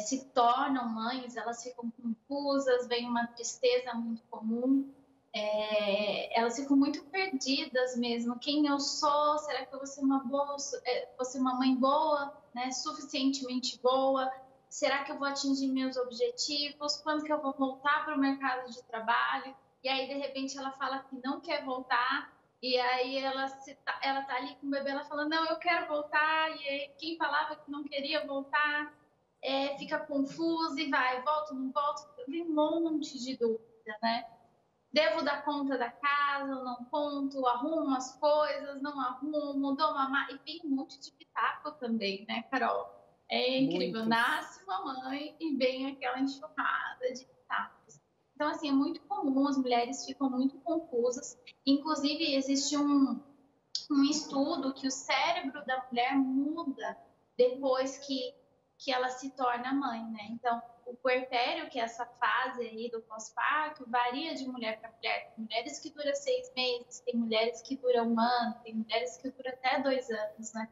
se tornam mães, elas ficam confusas, vem uma tristeza muito comum, elas ficam muito perdidas mesmo. Quem eu sou? Será que eu vou ser vou ser uma mãe boa, né? Suficientemente boa? Será que eu vou atingir meus objetivos? Quando que eu vou voltar para o mercado de trabalho? E aí, de repente, ela fala que não quer voltar. E aí ela tá ali com o bebê, ela fala, não, eu quero voltar. E aí, quem falava que não queria voltar, fica confusa e vai, volto, não volto. Vem um monte de dúvida, né? Devo dar conta da casa, não conto, arrumo as coisas, não arrumo, dou mamar. E vem um monte de pitaco também, né, Carol? É incrível, nasce uma mãe e vem aquela enxurrada de pitacos. Então, assim, é muito comum, as mulheres ficam muito confusas. Inclusive, existe um estudo que o cérebro da mulher muda depois que ela se torna mãe, né? Então, o puerpério, que é essa fase aí do pós-parto, varia de mulher para mulher. Tem mulheres que duram 6 meses, tem mulheres que duram 1 ano, tem mulheres que duram até 2 anos, né?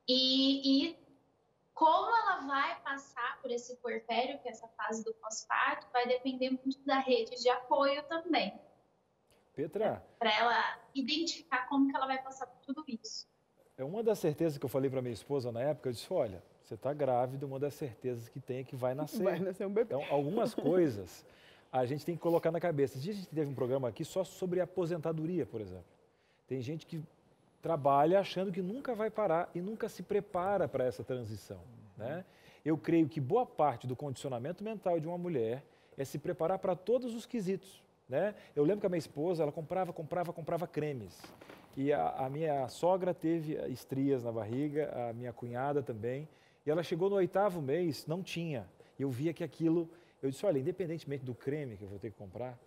E como ela vai passar por esse puerpério, que é essa fase do pós-parto, vai depender muito da rede de apoio também. Petra? Para ela identificar como que ela vai passar por tudo isso. É uma das certezas que eu falei para minha esposa na época, eu disse, olha, você está grávida, uma das certezas que tem é que vai nascer. Vai nascer um bebê. Então, algumas coisas a gente tem que colocar na cabeça. A gente teve um programa aqui só sobre aposentadoria, por exemplo. Tem gente que trabalha achando que nunca vai parar e nunca se prepara para essa transição, né? Eu creio que boa parte do condicionamento mental de uma mulher é se preparar para todos os quesitos, né? Eu lembro que a minha esposa, ela comprava cremes. E a minha sogra teve estrias na barriga, a minha cunhada também. E ela chegou no 8º mês, não tinha. Eu via que aquilo... Eu disse, olha, independentemente do creme que eu vou ter que comprar,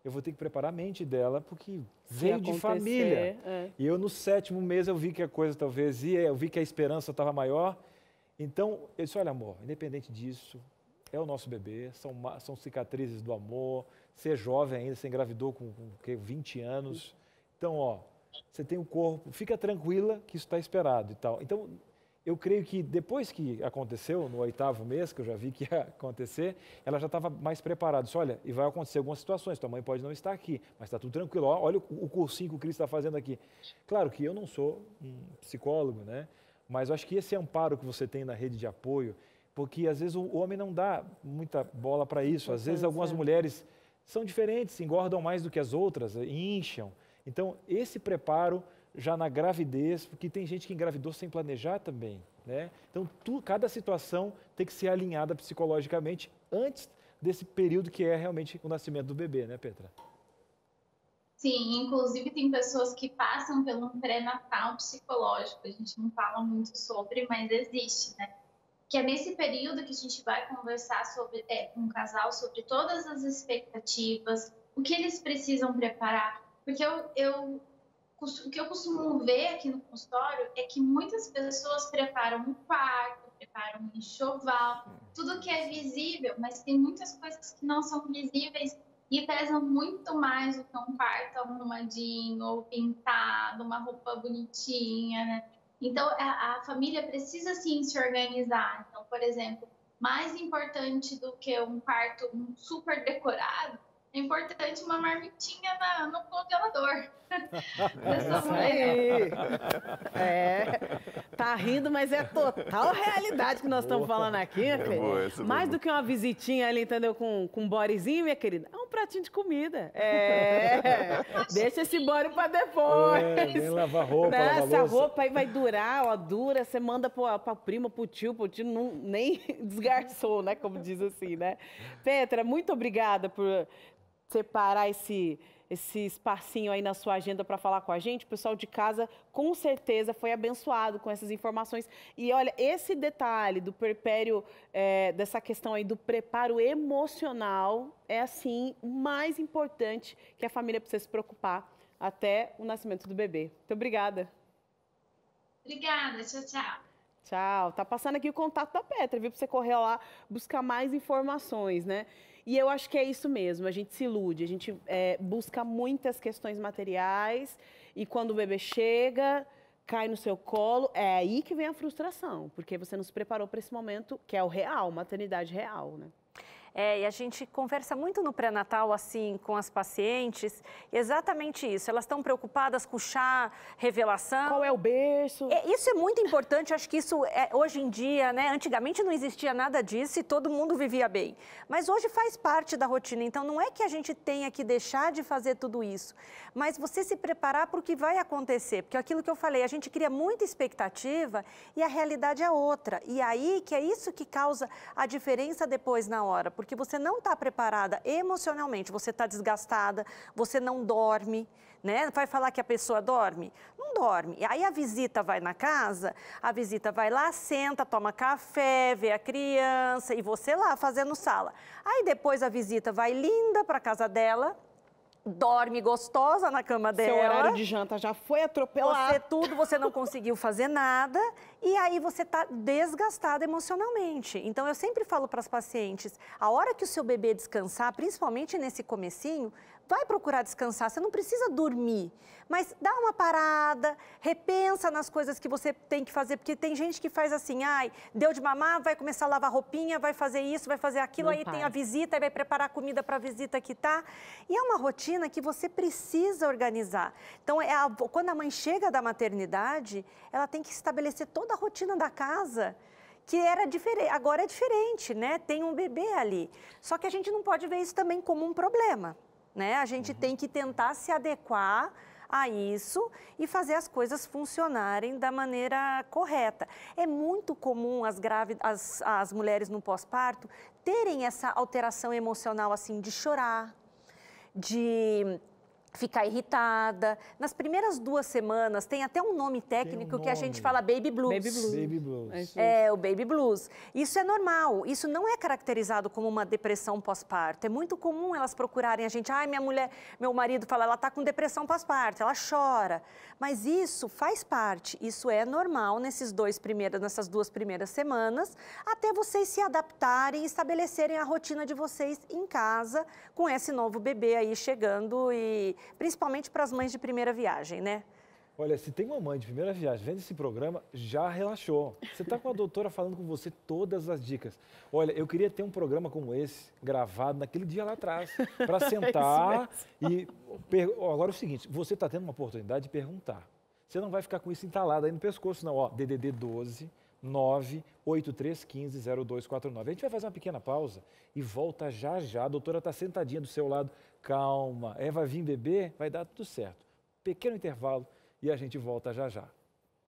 eu vou ter que preparar a mente dela, porque veio de família. E eu, no 7º mês, eu vi que a coisa talvez ia, eu vi que a esperança estava maior. Então, eu disse, olha, amor, independente disso, é o nosso bebê, são cicatrizes do amor, você é jovem ainda, você engravidou com 20 anos. Então, ó, você tem o corpo, fica tranquila que isso está esperado e tal. Então, eu creio que depois que aconteceu, no 8º mês, que eu já vi que ia acontecer, ela já estava mais preparada. Disse, olha, e vai acontecer algumas situações, tua mãe pode não estar aqui, mas está tudo tranquilo. Olha o cursinho que o Cris está fazendo aqui. Claro que eu não sou um psicólogo, né? Mas eu acho que esse amparo que você tem na rede de apoio, porque às vezes o homem não dá muita bola para isso. Às vezes algumas mulheres são diferentes, engordam mais do que as outras, incham. Então, esse preparo já na gravidez, porque tem gente que engravidou sem planejar também, né? Então, cada situação tem que ser alinhada psicologicamente antes desse período que é realmente o nascimento do bebê, né, Petra? Sim, inclusive tem pessoas que passam pelo pré-natal psicológico, a gente não fala muito sobre, mas existe, né? Que é nesse período que a gente vai conversar com o casal sobre todas as expectativas, o que eles precisam preparar, porque o que eu costumo ver aqui no consultório é que muitas pessoas preparam um quarto, preparam um enxoval, tudo que é visível, mas tem muitas coisas que não são visíveis e pesam muito mais do que um quarto arrumadinho ou pintado, uma roupa bonitinha, né? Então, a família precisa, sim, se organizar. Então, por exemplo, mais importante do que um quarto super decorado, é importante uma marmitinha no congelador. Isso aí. Tá rindo, mas é total realidade que nós estamos falando aqui, minha querida. Mais do que uma visitinha ali, entendeu? Com um bodyzinho, minha querida. É um pratinho de comida. Deixa esse body para depois. Vem lavar roupa, lavar louça. Essa roupa aí vai durar, ó, dura. Você manda pra prima, pro tio nem desgarçou, né? Como diz assim, né? Petra, muito obrigada por separar esse espacinho aí na sua agenda para falar com a gente. O pessoal de casa, com certeza, foi abençoado com essas informações. E olha, esse detalhe do puerpério, dessa questão aí do preparo emocional, é assim, o mais importante que a família precisa se preocupar até o nascimento do bebê. Muito obrigada. Obrigada, tchau, tchau. Tchau. Tá passando aqui o contato da Petra, viu? Para você correr lá, buscar mais informações, né? E eu acho que é isso mesmo, a gente se ilude, a gente busca muitas questões materiais e quando o bebê chega, cai no seu colo, é aí que vem a frustração, porque você não se preparou para esse momento que é o real, maternidade real, né? E a gente conversa muito no pré-natal, assim, com as pacientes, exatamente isso. Elas estão preocupadas com o chá, revelação. Qual é o berço? Isso é muito importante, acho que isso, hoje em dia, né, antigamente não existia nada disso e todo mundo vivia bem. Mas hoje faz parte da rotina, então não é que a gente tenha que deixar de fazer tudo isso, mas você se preparar para o que vai acontecer, porque aquilo que eu falei, a gente cria muita expectativa e a realidade é outra. E aí que é isso que causa a diferença depois na hora, porque você não está preparada emocionalmente, você está desgastada, você não dorme, né? Vai falar que a pessoa dorme? Não dorme. E aí a visita vai na casa, a visita vai lá, senta, toma café, vê a criança e você lá fazendo sala. Aí depois a visita vai linda para a casa dela, dorme gostosa na cama dela. Seu horário de janta já foi atropelado. Você não conseguiu fazer nada e aí você está desgastada emocionalmente. Então, eu sempre falo para as pacientes, a hora que o seu bebê descansar, principalmente nesse comecinho, vai procurar descansar, você não precisa dormir, mas dá uma parada, repensa nas coisas que você tem que fazer, porque tem gente que faz assim, deu de mamar, vai começar a lavar roupinha, vai fazer isso, vai fazer aquilo, não aí para. Tem a visita, aí vai preparar comida para a visita que tá. E é uma rotina que você precisa organizar. Então, quando a mãe chega da maternidade, ela tem que estabelecer toda a rotina da casa, que era diferente, agora é diferente, né? Tem um bebê ali. Só que a gente não pode ver isso também como um problema, né? A gente tem que tentar se adequar a isso e fazer as coisas funcionarem da maneira correta. É muito comum as mulheres no pós-parto terem essa alteração emocional, assim, de chorar, de ficar irritada. Nas primeiras 2 semanas, tem até um nome técnico que a gente fala baby blues. Baby blues. Baby blues. É, o baby blues. Isso é normal, isso não é caracterizado como uma depressão pós-parto. É muito comum elas procurarem a gente. Ai, meu marido fala, ela tá com depressão pós-parto, ela chora. Mas isso faz parte, isso é normal nessas 2 primeiras semanas, até vocês se adaptarem e estabelecerem a rotina de vocês em casa, com esse novo bebê aí chegando e principalmente para as mães de primeira viagem, né? Olha, se tem uma mãe de primeira viagem vendo esse programa, já relaxou. Você está com a doutora falando com você todas as dicas. Olha, eu queria ter um programa como esse, gravado naquele dia lá atrás, para sentar e... Agora é o seguinte, você está tendo uma oportunidade de perguntar. Você não vai ficar com isso entalado aí no pescoço, não. Ó, DDD 12 98315 0249. A gente vai fazer uma pequena pausa e volta já já. A doutora está sentadinha do seu lado. Calma, vai vir bebê, vai dar tudo certo. Pequeno intervalo e a gente volta já já.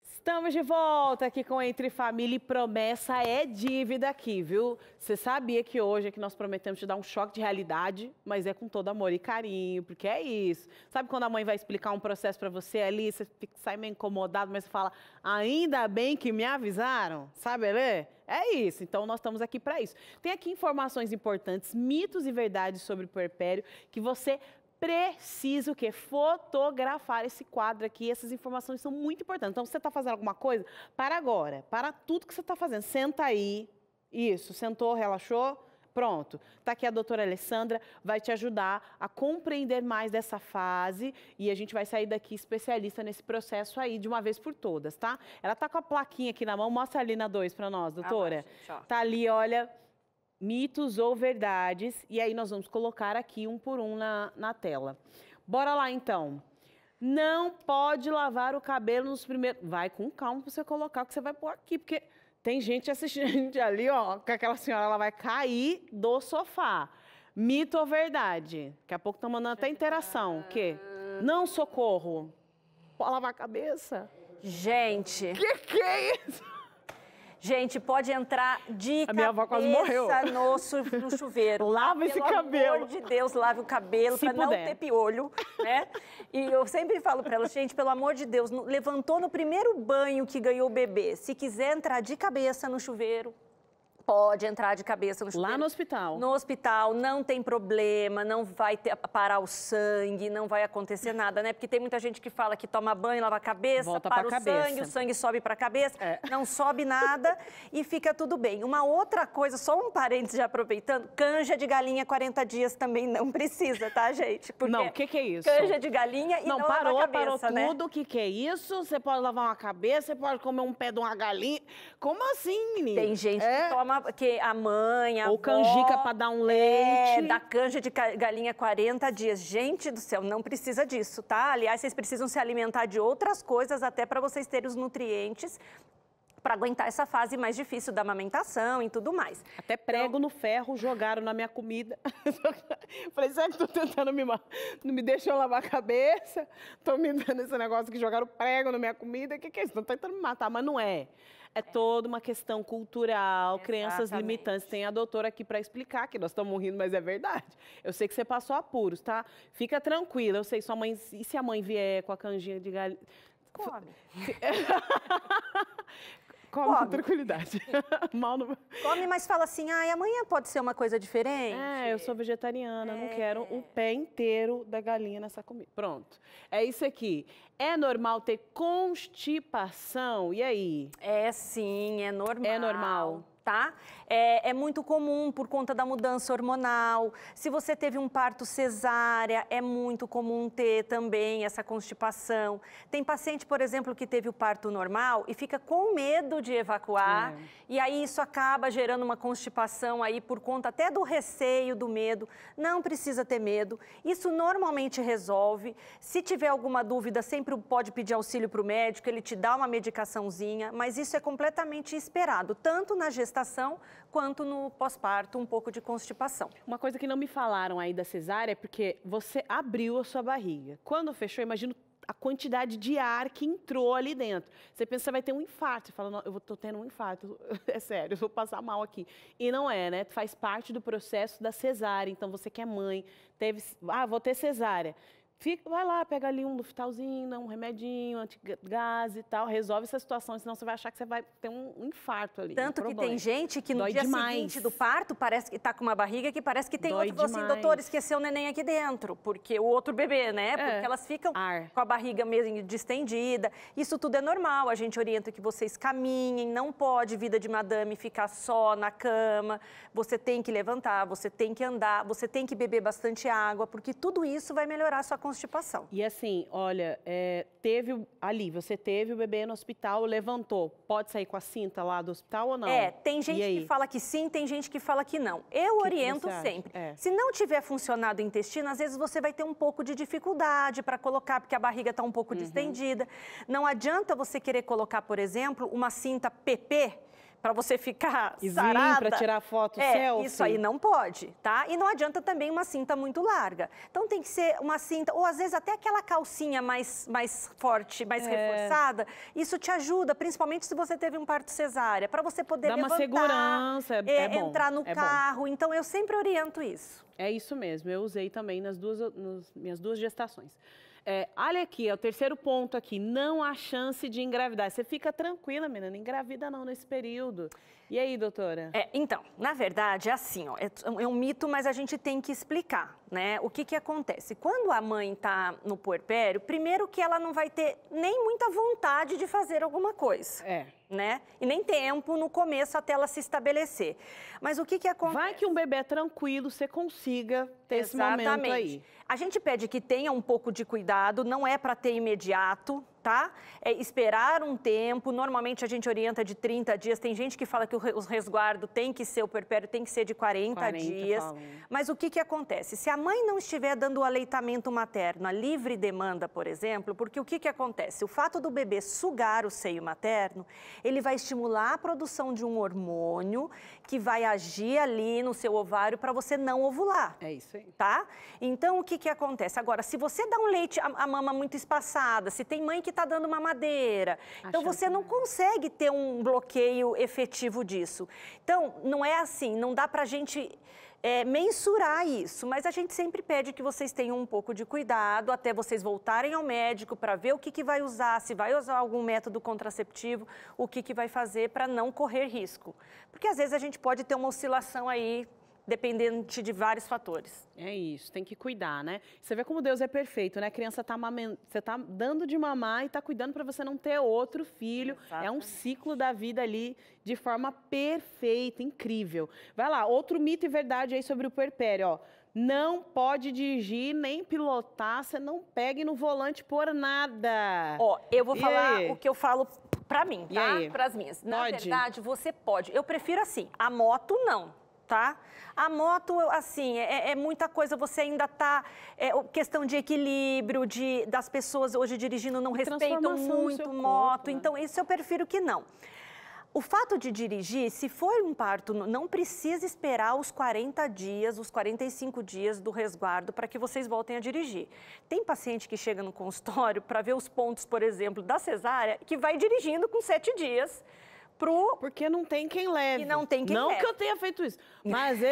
Estamos de volta aqui com Entre Família e Promessa é Dívida aqui, viu? Você sabia que hoje é que nós prometemos te dar um choque de realidade, mas é com todo amor e carinho, porque é isso. Sabe quando a mãe vai explicar um processo para você ali, você sai meio incomodado, mas você fala, ainda bem que me avisaram, sabe, Elê? É isso, então nós estamos aqui para isso. Tem aqui informações importantes, mitos e verdades sobre o puerpério, que você precisa o quê? Fotografar esse quadro aqui. Essas informações são muito importantes. Então, se você está fazendo alguma coisa, para agora. Para tudo que você está fazendo. Senta aí. Isso. Sentou, relaxou. Pronto. Está aqui a doutora Alessandra. Vai te ajudar a compreender mais dessa fase. E a gente vai sair daqui especialista nesse processo aí, de uma vez por todas, tá? Ela está com a plaquinha aqui na mão. Mostra ali na 2 para nós, doutora. Tá ali, olha... Mitos ou verdades, e aí nós vamos colocar aqui um por um na tela. Bora lá, então. Não pode lavar o cabelo nos primeiros... Vai com calma para você colocar o que você vai pôr aqui, porque tem gente assistindo a gente ali, ó, que aquela senhora ela vai cair do sofá. Mito ou verdade? Daqui a pouco estão mandando até interação. O quê? Não, socorro. Pode lavar a cabeça? Gente... Que é isso? Gente, pode entrar de a minha avó quase morreu. No chuveiro. Lava esse cabelo. Pelo amor de Deus, lave o cabelo para não ter piolho, né? E eu sempre falo para elas, gente, pelo amor de Deus, levantou no primeiro banho que ganhou o bebê. Se quiser entrar de cabeça no chuveiro, pode entrar de cabeça no chuveiro. Lá no hospital? No hospital, não tem problema, não vai parar o sangue, não vai acontecer nada, né? Porque tem muita gente que fala que toma banho, lava a cabeça, para o sangue sobe para a cabeça, não sobe nada e fica tudo bem. Uma outra coisa, só um parênteses já aproveitando, canja de galinha 40 dias também não precisa, tá, gente? Porque não, o que é isso? Canja de galinha e não lava a cabeça, parou né? tudo, o que é isso? Você pode lavar uma cabeça, você pode comer um pé de uma galinha. Como assim, menina? Tem gente que toma... que a mãe, a avó... Ou canjica para dar um leite. Da canja de galinha 40 dias. Gente do céu, não precisa disso, tá? Aliás, vocês precisam se alimentar de outras coisas até para vocês terem os nutrientes para aguentar essa fase mais difícil da amamentação e tudo mais. Até prego no ferro jogaram na minha comida. Falei, será que estou tentando não me deixam lavar a cabeça? Estão me dando esse negócio que jogaram prego na minha comida. O que é isso? Estão tentando me matar, mas não é. É toda uma questão cultural, crenças limitantes. Tem a doutora aqui para explicar, que nós estamos rindo, mas é verdade. Eu sei que você passou apuros, tá? Fica tranquila, eu sei, sua mãe... E se a mãe vier com a canjinha de galinha? Come. Come com tranquilidade. Mal no... Come, mas fala assim, amanhã pode ser uma coisa diferente. Eu sou vegetariana, não quero o pé inteiro da galinha nessa comida. Pronto. É isso aqui. É normal ter constipação? E aí? É sim, é normal. É normal. Tá? É muito comum por conta da mudança hormonal. Se você teve um parto cesárea, é muito comum ter também essa constipação. Tem paciente, por exemplo, que teve o parto normal e fica com medo de evacuar. E aí isso acaba gerando uma constipação aí por conta até do receio, do medo. Não precisa ter medo. Isso normalmente resolve. Se tiver alguma dúvida, sempre pode pedir auxílio para o médico, ele te dá uma medicaçãozinha, mas isso é completamente esperado, tanto na gestação quanto no pós-parto, um pouco de constipação. Uma coisa que não me falaram aí da cesárea é porque você abriu a sua barriga. Quando fechou, imagino a quantidade de ar que entrou ali dentro. Você pensa que você vai ter um infarto. Você fala, não, eu estou tendo um infarto. É sério, eu vou passar mal aqui. E não é, né? Faz parte do processo da cesárea. Então, você que é mãe, vou ter cesárea. vai lá, pega ali um Luftalzinho, um remedinho, antigás e tal, resolve essa situação, senão você vai achar que você vai ter um infarto ali. Tanto que tem gente que no Dói dia demais. seguinte do parto parece que tá com uma barriga que parece que tem Dói outro. Assim, doutor, esqueceu o neném aqui dentro, porque o outro bebê, né? Porque elas ficam com a barriga mesmo distendida. Isso tudo é normal, a gente orienta que vocês caminhem, não pode vida de madame ficar só na cama, você tem que levantar, você tem que andar, você tem que beber bastante água, porque tudo isso vai melhorar a sua constipação. E assim, olha, você teve o bebê no hospital, levantou, pode sair com a cinta lá do hospital ou não? Tem gente que fala que sim, tem gente que fala que não. Eu oriento sempre. Se não tiver funcionado o intestino, às vezes você vai ter um pouco de dificuldade para colocar, porque a barriga está um pouco distendida. Não adianta você querer colocar, por exemplo, uma cinta PP, para você ficar sarada. Para tirar foto selfie. Isso aí não pode, tá? E não adianta também uma cinta muito larga. Então tem que ser uma cinta, ou às vezes até aquela calcinha mais forte, mais reforçada. Isso te ajuda, principalmente se você teve um parto cesárea, para você poder levantar, uma segurança, entrar no carro. Então eu sempre oriento isso. É isso mesmo, eu usei também nas minhas duas gestações. Olha aqui, o terceiro ponto aqui, não há chance de engravidar. Você fica tranquila, menina, não engravida não nesse período. E aí, doutora? Então, na verdade, é assim, ó, é um mito, mas a gente tem que explicar, né? O que acontece? Quando a mãe está no puerpério, primeiro que ela não vai ter nem muita vontade de fazer alguma coisa. Né? E nem tempo no começo até ela se estabelecer. Mas o que acontece? Vai que um bebê tranquilo, você consiga ter esse momento aí. A gente pede que tenha um pouco de cuidado, não é para ter imediato, tá? É esperar um tempo, normalmente a gente orienta de 30 dias, tem gente que fala que o resguardo tem que ser, o puerpério tem que ser de 40 dias. Mas o que acontece? Se a mãe não estiver dando o aleitamento materno, a livre demanda, por exemplo, porque o que acontece? O fato do bebê sugar o seio materno, ele vai estimular a produção de um hormônio que vai agir ali no seu ovário para você não ovular. É isso aí. Tá? Então, o que acontece? Agora, se você dá um leite, a mama muito espaçada, se tem mãe que está dando mamadeira, então você não consegue ter um bloqueio efetivo disso. Então, não é assim, não dá para a gente mensurar isso, mas a gente sempre pede que vocês tenham um pouco de cuidado até vocês voltarem ao médico para ver o que vai usar, se vai usar algum método contraceptivo, o que vai fazer para não correr risco. Porque às vezes a gente pode ter uma oscilação aí, dependente de vários fatores. É isso, tem que cuidar, né? Você vê como Deus é perfeito, né? A criança você tá dando de mamar e tá cuidando para você não ter outro filho. Exatamente. É um ciclo da vida ali de forma perfeita, incrível. Vai lá, outro mito e verdade aí sobre o puerpério, ó. Não pode dirigir nem pilotar, você não pegue no volante por nada. Ó, eu vou falar o que eu falo pra mim, tá? Para as minhas. Na verdade, você pode. Eu prefiro assim, a moto não. Tá? A moto, assim, é muita coisa, você ainda tá... questão de equilíbrio, das pessoas hoje dirigindo não respeitam muito moto, então isso eu prefiro que não. O fato de dirigir, se for um parto, não precisa esperar os 40 dias, os 45 dias do resguardo para que vocês voltem a dirigir. Tem paciente que chega no consultório para ver os pontos, por exemplo, da cesárea, que vai dirigindo com 7 dias, porque não tem quem leve. E não tem quem leve. Não que eu tenha feito isso, mas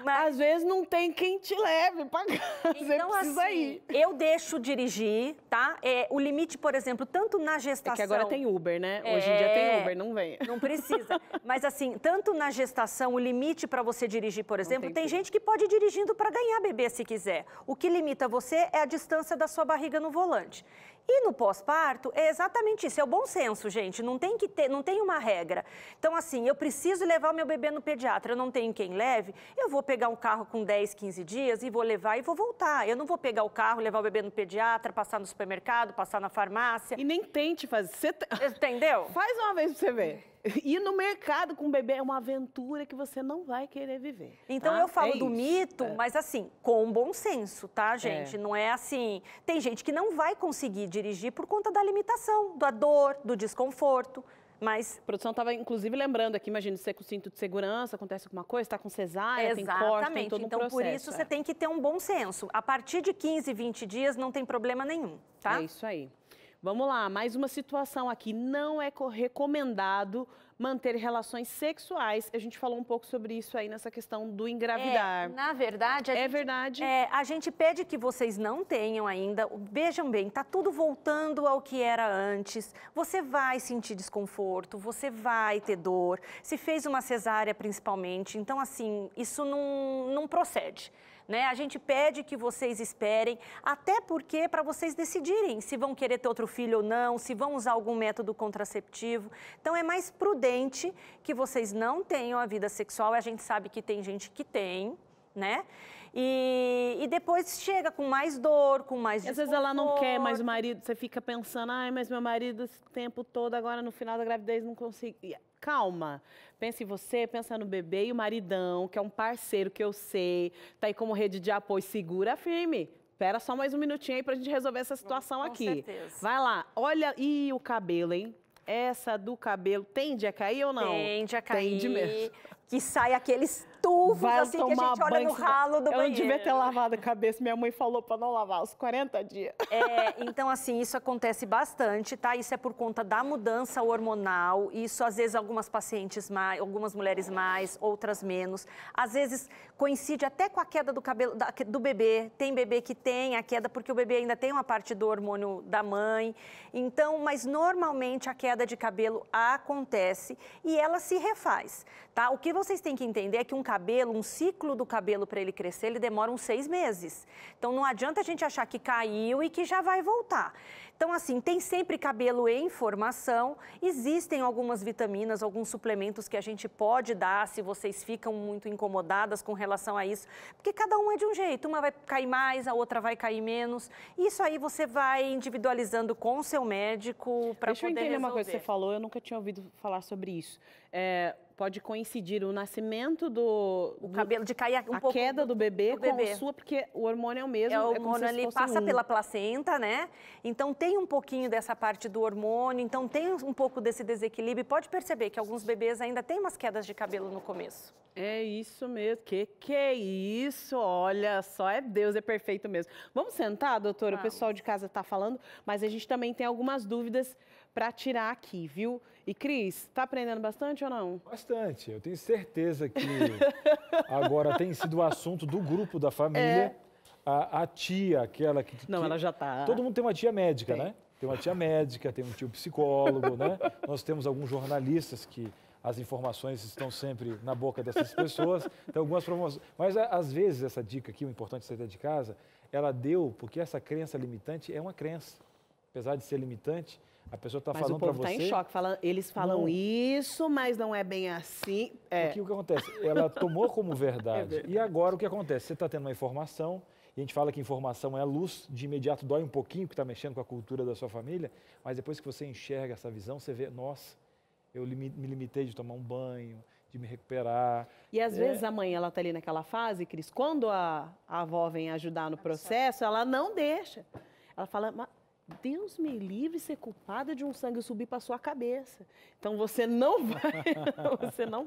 às vezes não tem quem te leve para casa, então, você precisa ir. Eu deixo dirigir, tá? O limite, por exemplo, tanto na gestação... É que agora tem Uber, né? Hoje em dia tem Uber, não vem. Não precisa. Mas assim, tanto na gestação, o limite para você dirigir, por exemplo, tem gente que pode ir dirigindo para ganhar bebê se quiser. O que limita você é a distância da sua barriga no volante. E no pós-parto é exatamente isso, é o bom senso, gente, não tem uma regra. Então, assim, eu preciso levar o meu bebê no pediatra, eu não tenho quem leve, eu vou pegar um carro com 10, 15 dias e vou levar e vou voltar. Eu não vou pegar o carro, levar o bebê no pediatra, passar no supermercado, passar na farmácia. E nem tente fazer. Entendeu? Faz uma vez pra você ver. Ir no mercado com o bebê é uma aventura que você não vai querer viver. Então, eu falo do mito, mas assim, com bom senso, tá, gente? Não é assim... Tem gente que não vai conseguir dirigir por conta da limitação, da dor, do desconforto, mas... A produção estava, inclusive, lembrando aqui, imagina, você com cinto de segurança, acontece alguma coisa, está com cesárea, tem corte, tem todo um processo. Então, por isso, você tem que ter um bom senso. A partir de 15, 20 dias, não tem problema nenhum, tá? É isso aí. Vamos lá, mais uma situação aqui. Não é recomendado manter relações sexuais. A gente falou um pouco sobre isso aí nessa questão do engravidar. Na verdade... verdade. A gente pede que vocês não tenham ainda. Vejam bem, tá tudo voltando ao que era antes. Você vai sentir desconforto, você vai ter dor. Se fez uma cesárea, principalmente. Então, assim, isso não procede. Né? A gente pede que vocês esperem, até porque para vocês decidirem se vão querer ter outro filho ou não, se vão usar algum método contraceptivo. Então é mais prudente que vocês não tenham a vida sexual. A gente sabe que tem gente que tem, né? E depois chega com mais dor, com mais desconforto. Às vezes ela não quer, mas o marido, você fica pensando, ai, mas meu marido esse tempo todo, agora no final da gravidez não conseguia. Calma, pensa em você, pensa no bebê e o maridão, que é um parceiro que eu sei, tá aí como rede de apoio, segura firme. Espera só mais um minutinho aí pra gente resolver essa situação aqui. Com certeza. Vai lá, olha, e o cabelo, hein? Essa do cabelo tende a cair ou não? Tende a cair. Tende mesmo. Que sai aqueles tufos assim que a gente olha no ralo do banheiro. Eu não devia ter lavado a cabeça, minha mãe falou para não lavar aos 40 dias. Então assim, isso acontece bastante, tá? Isso é por conta da mudança hormonal, isso às vezes algumas pacientes mais, algumas mulheres mais, outras menos. Às vezes coincide até com a queda do cabelo do bebê. Tem bebê que tem a queda porque o bebê ainda tem uma parte do hormônio da mãe. Então, mas normalmente a queda de cabelo acontece e ela se refaz, tá? O que vocês têm que entender é que um ciclo do cabelo para ele crescer, ele demora uns 6 meses. Então, não adianta a gente achar que caiu e que já vai voltar. Então, assim, tem sempre cabelo em formação, existem algumas vitaminas, alguns suplementos que a gente pode dar se vocês ficam muito incomodadas com relação a isso, porque cada um é de um jeito, uma vai cair mais, a outra vai cair menos, isso aí você vai individualizando com o seu médico para poder resolver. Deixa eu entender uma coisa que você falou, eu nunca tinha ouvido falar sobre isso. Pode coincidir o nascimento do cabelo de cair um pouco, a queda do bebê com a sua, porque o hormônio é o mesmo. O hormônio ali passa pela placenta, né? Então tem um pouquinho dessa parte do hormônio, então tem um pouco desse desequilíbrio. Pode perceber que alguns bebês ainda têm umas quedas de cabelo no começo. É isso mesmo. Que é isso? Olha só, é Deus, é perfeito mesmo. Vamos sentar, doutora? Vamos. O pessoal de casa está falando, mas a gente também tem algumas dúvidas para tirar aqui, viu? E Cris, tá aprendendo bastante ou não? Bastante. Eu tenho certeza que agora tem sido o assunto do grupo da família. A tia, aquela que... Não, ela já tá... Todo mundo tem uma tia médica, né? Tem uma tia médica, tem um tio psicólogo, né? Nós temos alguns jornalistas que as informações estão sempre na boca dessas pessoas. Tem algumas promoções. Mas, às vezes, essa dica aqui, o importante é sair de casa, ela deu porque essa crença limitante é uma crença. Apesar de ser limitante, a pessoa está falando para você... Mas o povo está em choque. Eles falam isso, mas não é bem assim. Porque o que acontece? Ela tomou como verdade. E agora o que acontece? Você está tendo uma informação, e a gente fala que informação é luz, de imediato dói um pouquinho, que está mexendo com a cultura da sua família, mas depois que você enxerga essa visão, você vê, nossa, eu me limitei de tomar um banho, de me recuperar. E às vezes a mãe, ela está ali naquela fase, Cris, quando a avó vem ajudar no processo, ela não deixa. Ela fala... Deus me livre ser culpada de um sangue subir para sua cabeça. Então você não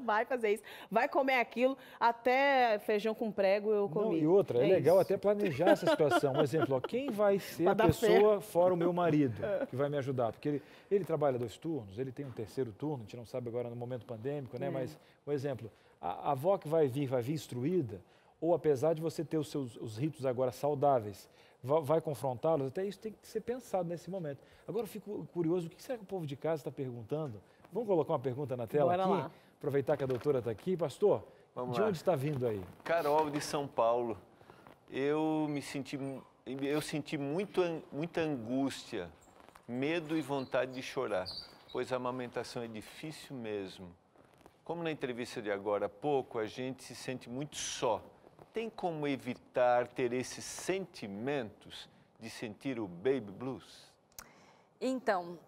vai fazer isso. Vai comer aquilo, até feijão com prego eu comi. Não, e outra, é legal até planejar essa situação. Um exemplo, quem vai ser a pessoa fora o meu marido que vai me ajudar? Porque ele trabalha 2 turnos, ele tem um 3º turno, a gente não sabe agora no momento pandêmico, né? Mas, por exemplo, a avó que vai vir instruída, ou apesar de você ter os ritos agora saudáveis, vai confrontá-los, até isso tem que ser pensado nesse momento. Agora eu fico curioso, o que será que o povo de casa está perguntando? Vamos colocar uma pergunta na tela aqui? Lá. Aproveitar que a doutora está aqui. Pastor, de onde está vindo aí? Carol, de São Paulo. Eu senti muita angústia, medo e vontade de chorar, pois a amamentação é difícil mesmo. Como na entrevista de agora há pouco, a gente se sente muito só. Tem como evitar ter esses sentimentos de sentir o baby blues? Então,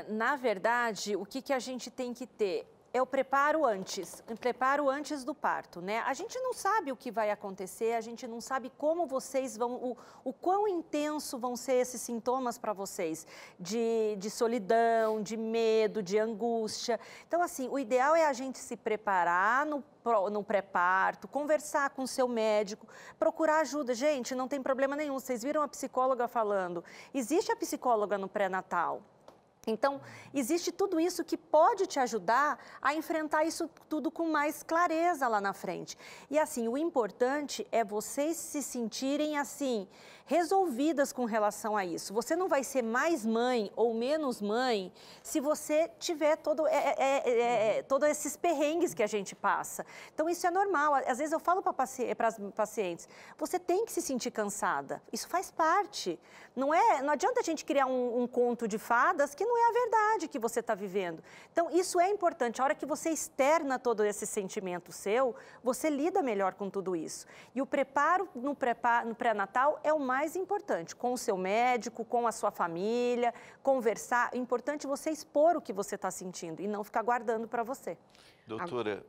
na verdade, o que a gente tem que ter? é o preparo antes do parto, né? A gente não sabe o que vai acontecer, a gente não sabe como vocês vão, o quão intenso vão ser esses sintomas para vocês, de solidão, de medo, de angústia. Então, assim, o ideal é a gente se preparar no pré-parto, conversar com o seu médico, procurar ajuda. Gente, não tem problema nenhum, vocês viram a psicóloga falando, existe a psicóloga no pré-natal. Então, existe tudo isso que pode te ajudar a enfrentar isso tudo com mais clareza lá na frente. E assim, o importante é vocês se sentirem assim, resolvidas com relação a isso. Você não vai ser mais mãe ou menos mãe se você tiver todos esses perrengues que a gente passa. Então, isso é normal. Às vezes eu falo para as pacientes, você tem que se sentir cansada. Isso faz parte. Não adianta a gente criar um conto de fadas que não é a verdade que você está vivendo. Então, isso é importante. A hora que você externa todo esse sentimento seu, você lida melhor com tudo isso. E o preparo no pré-natal é o mais importante. Com o seu médico, com a sua família, conversar. É importante você expor o que você está sentindo e não ficar guardando para você. Doutora,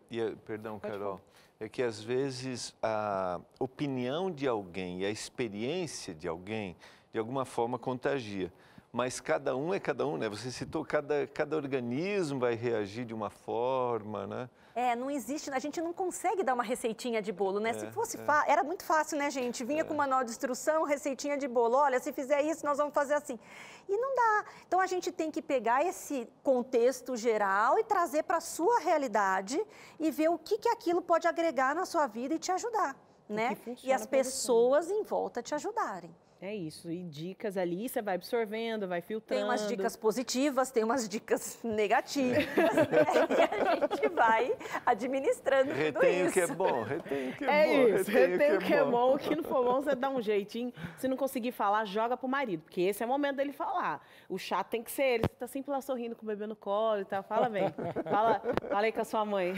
perdão, Carol, é que às vezes a opinião de alguém e a experiência de alguém, de alguma forma, contagia. Mas cada um é cada um, né? Você citou, cada organismo vai reagir de uma forma, né? Não existe, a gente não consegue dar uma receitinha de bolo, né? Se fosse era muito fácil, né, gente? Vinha com manual de instrução, receitinha de bolo. Olha, se fizer isso, nós vamos fazer assim. E não dá. Então, a gente tem que pegar esse contexto geral e trazer para a sua realidade e ver o que aquilo pode agregar na sua vida e te ajudar, né? E as pessoas em volta te ajudarem. É isso, e dicas ali, você vai absorvendo, vai filtrando. Tem umas dicas positivas, tem umas dicas negativas, e a gente vai administrando tudo isso. Retém o que é bom, retém o que é bom. É isso, retém o que é bom, o que não for bom, você dá um jeitinho. Se não conseguir falar, joga pro marido, porque esse é o momento dele falar. O chato tem que ser ele, você tá sempre lá sorrindo com o bebê no colo e tal, fala bem. Fala aí com a sua mãe.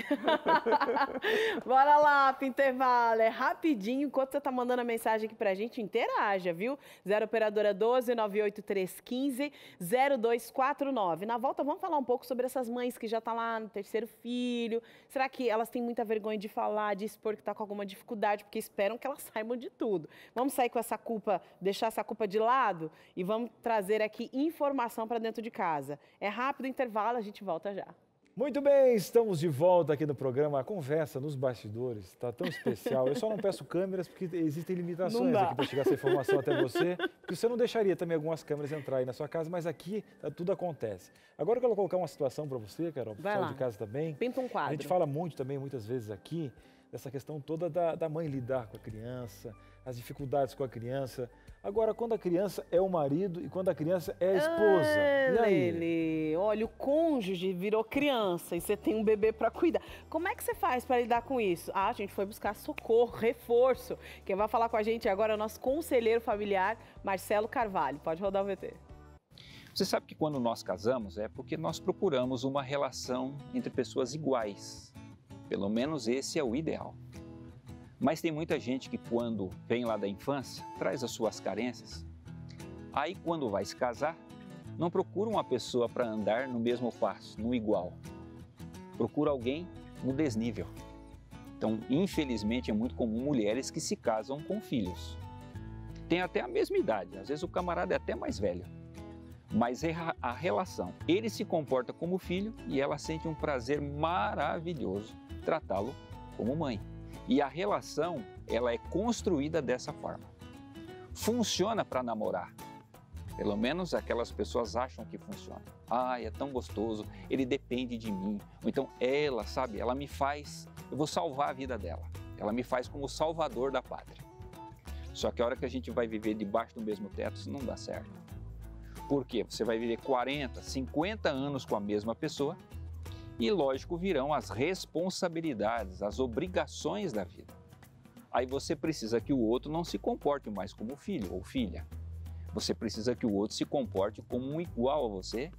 Bora lá pro intervalo, é rapidinho, enquanto você tá mandando a mensagem aqui pra gente, interaja, viu? 0 operadora 12 98315 0249. Na volta vamos falar um pouco sobre essas mães que já estão lá no 3º filho. Será que elas têm muita vergonha de falar, de expor que está com alguma dificuldade, porque esperam que elas saibam de tudo? Vamos sair com essa culpa, deixar essa culpa de lado e vamos trazer aqui informação para dentro de casa. É rápido intervalo, a gente volta já. Muito bem, estamos de volta aqui no programa. A conversa nos bastidores está tão especial. Eu só não peço câmeras porque existem limitações aqui para chegar essa informação até você. Porque você não deixaria também algumas câmeras entrar aí na sua casa, mas aqui tudo acontece. Agora eu quero colocar uma situação para você, Carol, para o pessoal de casa também. Pinta um quadro. A gente fala muito também, muitas vezes aqui, dessa questão toda da mãe lidar com a criança, as dificuldades com a criança. Agora, quando a criança é o marido e quando a criança é a esposa. E aí? Lele, olha, o cônjuge virou criança e você tem um bebê para cuidar. Como é que você faz para lidar com isso? A gente foi buscar socorro, reforço. Quem vai falar com a gente agora é o nosso conselheiro familiar, Marcelo Carvalho. Pode rodar o VT. Você sabe que quando nós casamos é porque nós procuramos uma relação entre pessoas iguais. Pelo menos esse é o ideal. Mas tem muita gente que quando vem lá da infância, traz as suas carências. Aí quando vai se casar, não procura uma pessoa para andar no mesmo passo, no igual. Procura alguém no desnível. Então, infelizmente, é muito comum mulheres que se casam com filhos. Tem até a mesma idade, às vezes o camarada é até mais velho. Mas a relação, ele se comporta como filho e ela sente um prazer maravilhoso tratá-lo como mãe. E a relação, ela é construída dessa forma. Funciona para namorar. Pelo menos aquelas pessoas acham que funciona. É tão gostoso, ele depende de mim. Ou então ela, sabe, ela me faz, eu vou salvar a vida dela. Ela me faz como o salvador da pátria. Só que a hora que a gente vai viver debaixo do mesmo teto, isso não dá certo. Por quê? Você vai viver 40, 50 anos com a mesma pessoa e, lógico, virão as responsabilidades, as obrigações da vida. Aí você precisa que o outro não se comporte mais como filho ou filha. Você precisa que o outro se comporte como um igual a você,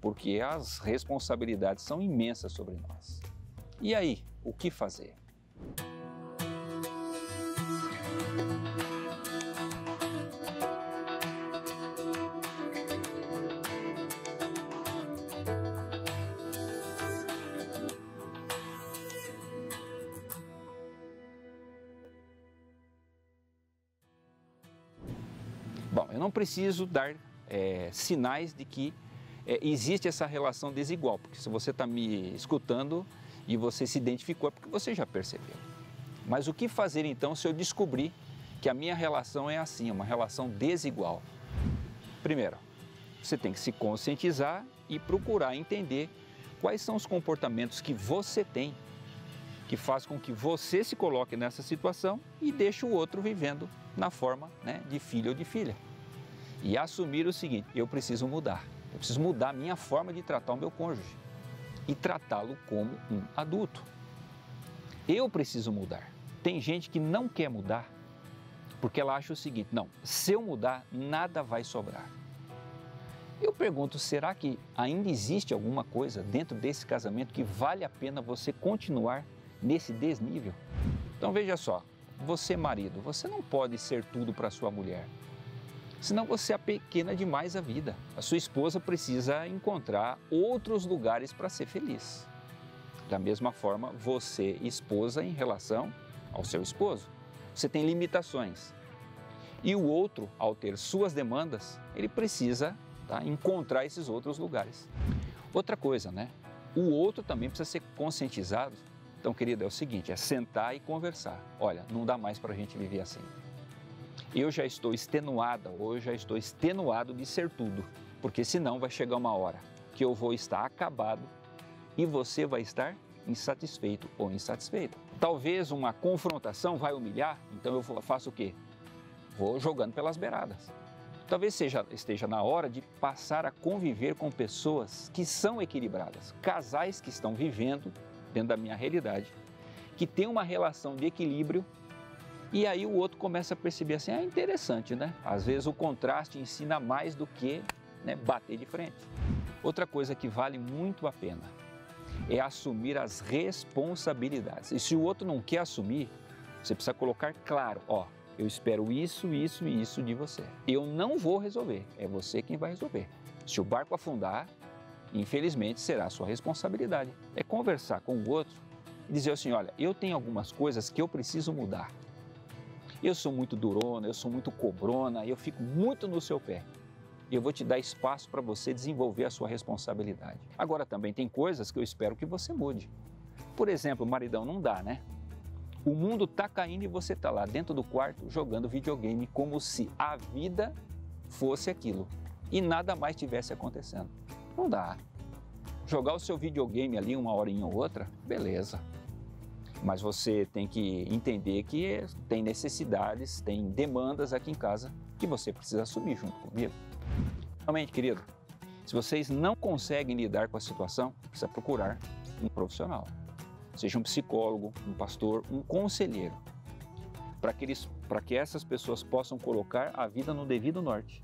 porque as responsabilidades são imensas sobre nós. E aí, o que fazer? Eu não preciso dar sinais de que existe essa relação desigual, porque se você está me escutando e você se identificou, é porque você já percebeu. Mas o que fazer então se eu descobrir que a minha relação é assim, uma relação desigual? Primeiro, você tem que se conscientizar e procurar entender quais são os comportamentos que você tem, que faz com que você se coloque nessa situação e deixe o outro vivendo na forma, né, de filho ou de filha. E assumir o seguinte: eu preciso mudar a minha forma de tratar o meu cônjuge e tratá-lo como um adulto. Eu preciso mudar. Tem gente que não quer mudar porque ela acha o seguinte: não, se eu mudar, nada vai sobrar. Eu pergunto, será que ainda existe alguma coisa dentro desse casamento que vale a pena você continuar nesse desnível? Então veja só, você marido, você não pode ser tudo para sua mulher, senão você apequena demais a vida. A sua esposa precisa encontrar outros lugares para ser feliz. Da mesma forma, você, esposa, em relação ao seu esposo, você tem limitações. E o outro, ao ter suas demandas, ele precisa encontrar esses outros lugares. Outra coisa, né? O outro também precisa ser conscientizado. Então, querida, é o seguinte, é sentar e conversar. Olha, não dá mais para a gente viver assim. Eu já estou extenuada, ou eu já estou extenuado de ser tudo, porque senão vai chegar uma hora que eu vou estar acabado e você vai estar insatisfeito ou insatisfeita. Talvez uma confrontação vai humilhar, então eu faço o quê? Vou jogando pelas beiradas. Talvez esteja na hora de passar a conviver com pessoas que são equilibradas, casais que estão vivendo dentro da minha realidade, que tem uma relação de equilíbrio, e aí o outro começa a perceber assim, interessante, né? Às vezes o contraste ensina mais do que, né, bater de frente. Outra coisa que vale muito a pena é assumir as responsabilidades. E se o outro não quer assumir, você precisa colocar claro, ó, eu espero isso, isso e isso de você. Eu não vou resolver, é você quem vai resolver. Se o barco afundar, infelizmente será a sua responsabilidade. É conversar com o outro e dizer assim, olha, eu tenho algumas coisas que eu preciso mudar. Eu sou muito durona, eu sou muito cobrona, eu fico muito no seu pé. E eu vou te dar espaço para você desenvolver a sua responsabilidade. Agora também tem coisas que eu espero que você mude. Por exemplo, maridão, não dá, né? O mundo está caindo e você está lá dentro do quarto jogando videogame como se a vida fosse aquilo e nada mais tivesse acontecendo. Não dá. Jogar o seu videogame ali uma horinha ou outra, beleza. Mas você tem que entender que tem necessidades, tem demandas aqui em casa que você precisa assumir junto comigo. Realmente, querido, se vocês não conseguem lidar com a situação, precisa procurar um profissional. Seja um psicólogo, um pastor, um conselheiro, para que essas pessoas possam colocar a vida no devido norte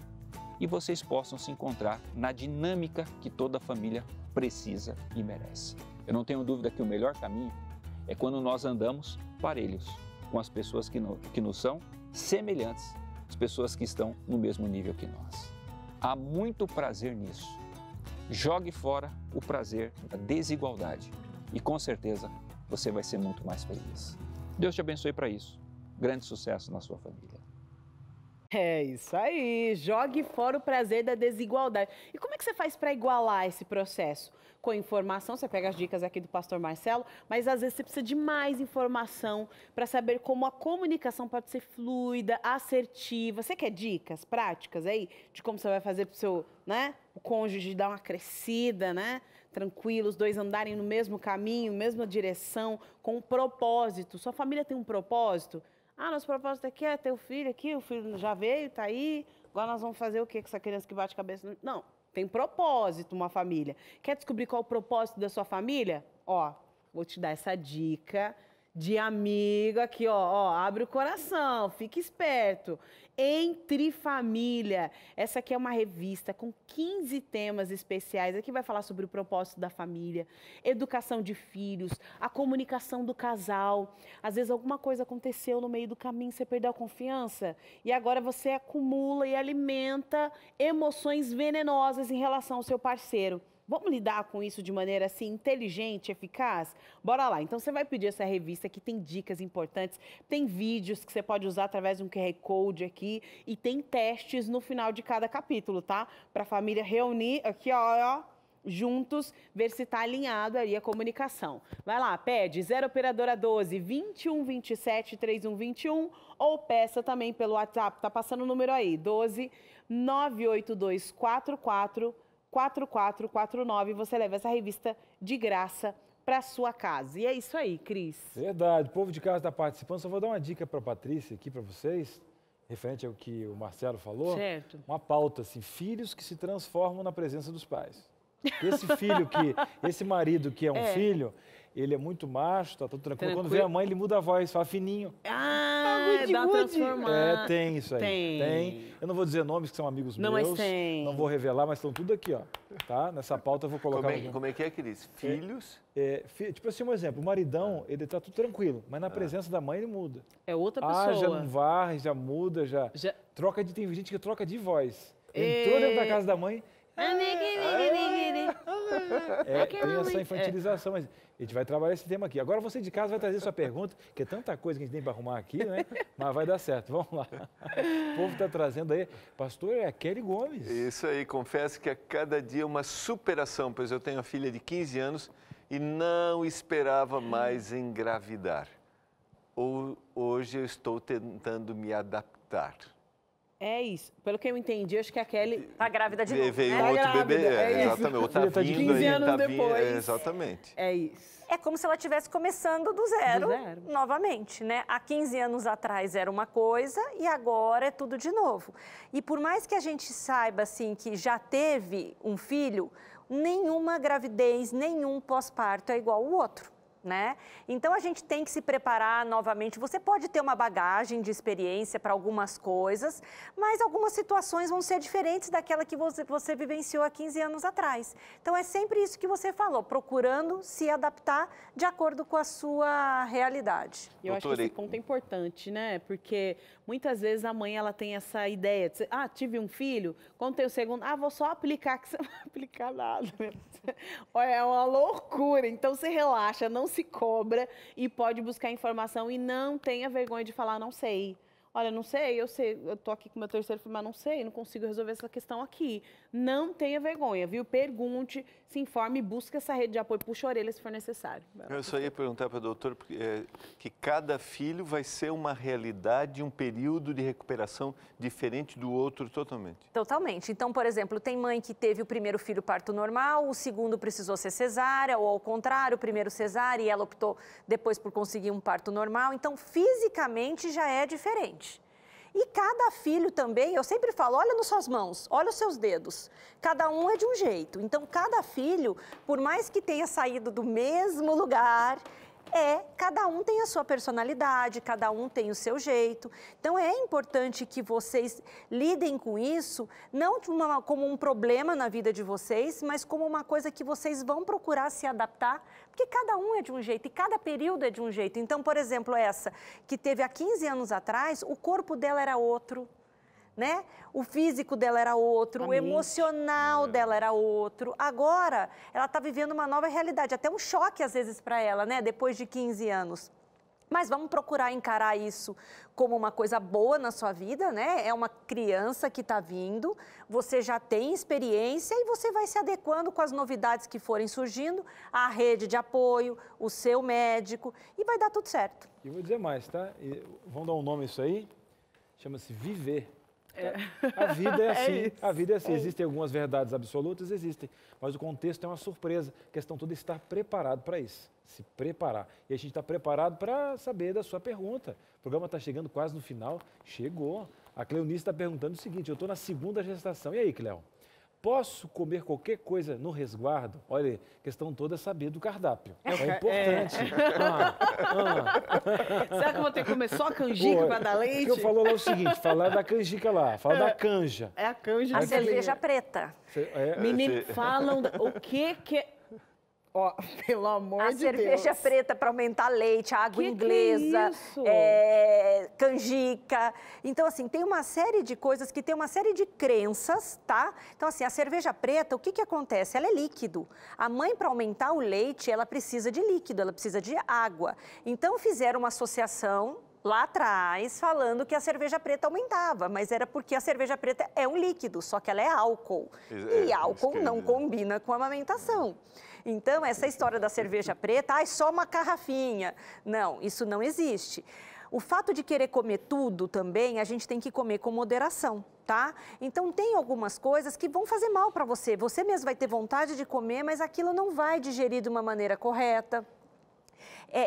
e vocês possam se encontrar na dinâmica que toda família precisa e merece. Eu não tenho dúvida que o melhor caminho é quando nós andamos parelhos com as pessoas que nos são semelhantes, as pessoas que estão no mesmo nível que nós. Há muito prazer nisso. Jogue fora o prazer da desigualdade e com certeza você vai ser muito mais feliz. Deus te abençoe para isso. Grande sucesso na sua família. É isso aí, jogue fora o prazer da desigualdade. E como é que você faz para igualar esse processo? Com informação, você pega as dicas aqui do pastor Marcelo, mas às vezes você precisa de mais informação para saber como a comunicação pode ser fluida, assertiva. Você quer dicas práticas aí de como você vai fazer para o seu, né, o cônjuge dar uma crescida, né? Tranquilo, os dois andarem no mesmo caminho, mesma direção, com um propósito. Sua família tem um propósito? Ah, nosso propósito aqui é ter o filho já veio, tá aí, agora nós vamos fazer o quê com essa criança que bate cabeça? Não, tem propósito uma família. Quer descobrir qual é o propósito da sua família? Ó, vou te dar essa dica de amigo aqui, ó, abre o coração, fique esperto. Entre Família. Essa aqui é uma revista com 15 temas especiais. Aqui vai falar sobre o propósito da família, educação de filhos, a comunicação do casal. Às vezes alguma coisa aconteceu no meio do caminho, você perdeu a confiança e agora você acumula e alimenta emoções venenosas em relação ao seu parceiro. Vamos lidar com isso de maneira assim inteligente, eficaz? Bora lá. Então você vai pedir essa revista que tem dicas importantes, tem vídeos que você pode usar através de um QR Code aqui e tem testes no final de cada capítulo, tá? Para a família reunir aqui, ó, juntos, ver se está alinhado aí a comunicação. Vai lá, pede 0 operadora 12 21 27 31 21 ou peça também pelo WhatsApp, tá passando o número aí, 12 982 44 4449, você leva essa revista de graça para sua casa. E é isso aí, Cris. Verdade, o povo de casa está participando. Só vou dar uma dica para a Patrícia aqui para vocês, referente ao que o Marcelo falou. Certo. Uma pauta assim, filhos que se transformam na presença dos pais. Esse marido que é um filho, ele é muito macho, tá tudo tranquilo. Quando vê a mãe, ele muda a voz, fala fininho. Dá uma transformada. Tem isso aí. Tem. Eu não vou dizer nomes que são amigos meus. Mas tem. Não vou revelar, mas estão tudo aqui, ó. Tá? Nessa pauta eu vou colocar. Como é que Cris? Filhos? Tipo assim, um exemplo. O maridão, ele tá tudo tranquilo, mas na presença da mãe ele muda. É outra pessoa. Já não varre, já muda, já... Tem gente que troca de voz. Entrou dentro da casa da mãe... tem essa infantilização, mas a gente vai trabalhar esse tema aqui. Agora você de casa vai trazer sua pergunta, que é tanta coisa que a gente tem para arrumar aqui, né? Mas vai dar certo, vamos lá. O povo está trazendo aí, pastor, é a Kelly Gomes. Isso aí, confesso que a cada dia uma superação, pois eu tenho uma filha de 15 anos e não esperava mais engravidar. Hoje eu estou tentando me adaptar. É isso. Pelo que eu entendi, acho que a Kelly... Tá grávida de novo, Veio né? outro bebê, exatamente. Ou tá vindo 15 anos depois. Exatamente. É isso. É como se ela estivesse começando do zero novamente, né? Há 15 anos atrás era uma coisa e agora é tudo de novo. E por mais que a gente saiba, assim, que já teve um filho, nenhuma gravidez, nenhum pós-parto é igual ao outro. Né? Então a gente tem que se preparar novamente. Você pode ter uma bagagem de experiência para algumas coisas, mas algumas situações vão ser diferentes daquela que você vivenciou há 15 anos atrás. Então é sempre isso que você falou, procurando se adaptar de acordo com a sua realidade. Eu acho que esse ponto é importante, né? Porque muitas vezes a mãe ela tem essa ideia de, tive um filho, quando tem o segundo, vou só aplicar, que você não vai aplicar nada. Olha, é uma loucura. Então você relaxa, não se cobra e pode buscar informação e não tenha vergonha de falar, não sei. Olha, não sei, eu tô aqui com meu terceiro filho, mas não sei, não consigo resolver essa questão aqui. Não tenha vergonha, viu? Pergunte, se informe, busque essa rede de apoio, puxa a orelha se for necessário. Eu só ia perguntar para a doutora que cada filho vai ser uma realidade, um período de recuperação diferente do outro totalmente. Totalmente. Então, por exemplo, tem mãe que teve o primeiro filho parto normal, o segundo precisou ser cesárea, ou ao contrário, o primeiro cesárea e ela optou depois por conseguir um parto normal. Então, fisicamente já é diferente. E cada filho também, eu sempre falo, olha nas suas mãos, olha os seus dedos. Cada um é de um jeito. Então, cada filho, por mais que tenha saído do mesmo lugar, cada um tem a sua personalidade, cada um tem o seu jeito. Então, é importante que vocês lidem com isso, não como um problema na vida de vocês, mas como uma coisa que vocês vão procurar se adaptar, porque cada um é de um jeito e cada período é de um jeito. Então, por exemplo, essa que teve há 15 anos atrás, o corpo dela era outro. Né? O físico dela era outro, o emocional dela era outro. Agora, ela está vivendo uma nova realidade, até um choque às vezes para ela, né? Depois de 15 anos. Mas vamos procurar encarar isso como uma coisa boa na sua vida, né? É uma criança que está vindo, você já tem experiência e você vai se adequando com as novidades que forem surgindo, a rede de apoio, o seu médico, e vai dar tudo certo. E vou dizer mais, tá? Vamos dar um nome a isso aí, chama-se viver. A vida é assim, a vida é assim. Existem algumas verdades absolutas, existem, mas o contexto é uma surpresa. A questão toda é estar preparado para isso, se preparar. E a gente está preparado para saber da sua pergunta. O programa está chegando quase no final, chegou. A Cleonice está perguntando o seguinte, eu estou na 2ª gestação. E aí, Cleo? Posso comer qualquer coisa no resguardo? Olha, a questão toda é saber do cardápio. É importante. Será que eu vou ter que comer só canjica para dar leite? O que eu falo lá é o seguinte, falar da canjica lá, fala da canja. É a canja. A cerveja preta. Menino, falam o que... Ó, pelo amor de Deus. A cerveja preta para aumentar leite, a água inglesa, canjica. Então, assim, tem uma série de coisas que tem uma série de crenças, tá? Então, assim, a cerveja preta, o que que acontece? Ela é líquido. A mãe, para aumentar o leite, ela precisa de líquido, ela precisa de água. Então, fizeram uma associação lá atrás, falando que a cerveja preta aumentava, mas era porque a cerveja preta é um líquido, só que ela é álcool. E álcool não combina com a amamentação. Então, essa história da cerveja preta, só uma garrafinha. Não, isso não existe. O fato de querer comer tudo também, a gente tem que comer com moderação, tá? Então, tem algumas coisas que vão fazer mal para você. Você mesmo vai ter vontade de comer, mas aquilo não vai digerir de uma maneira correta.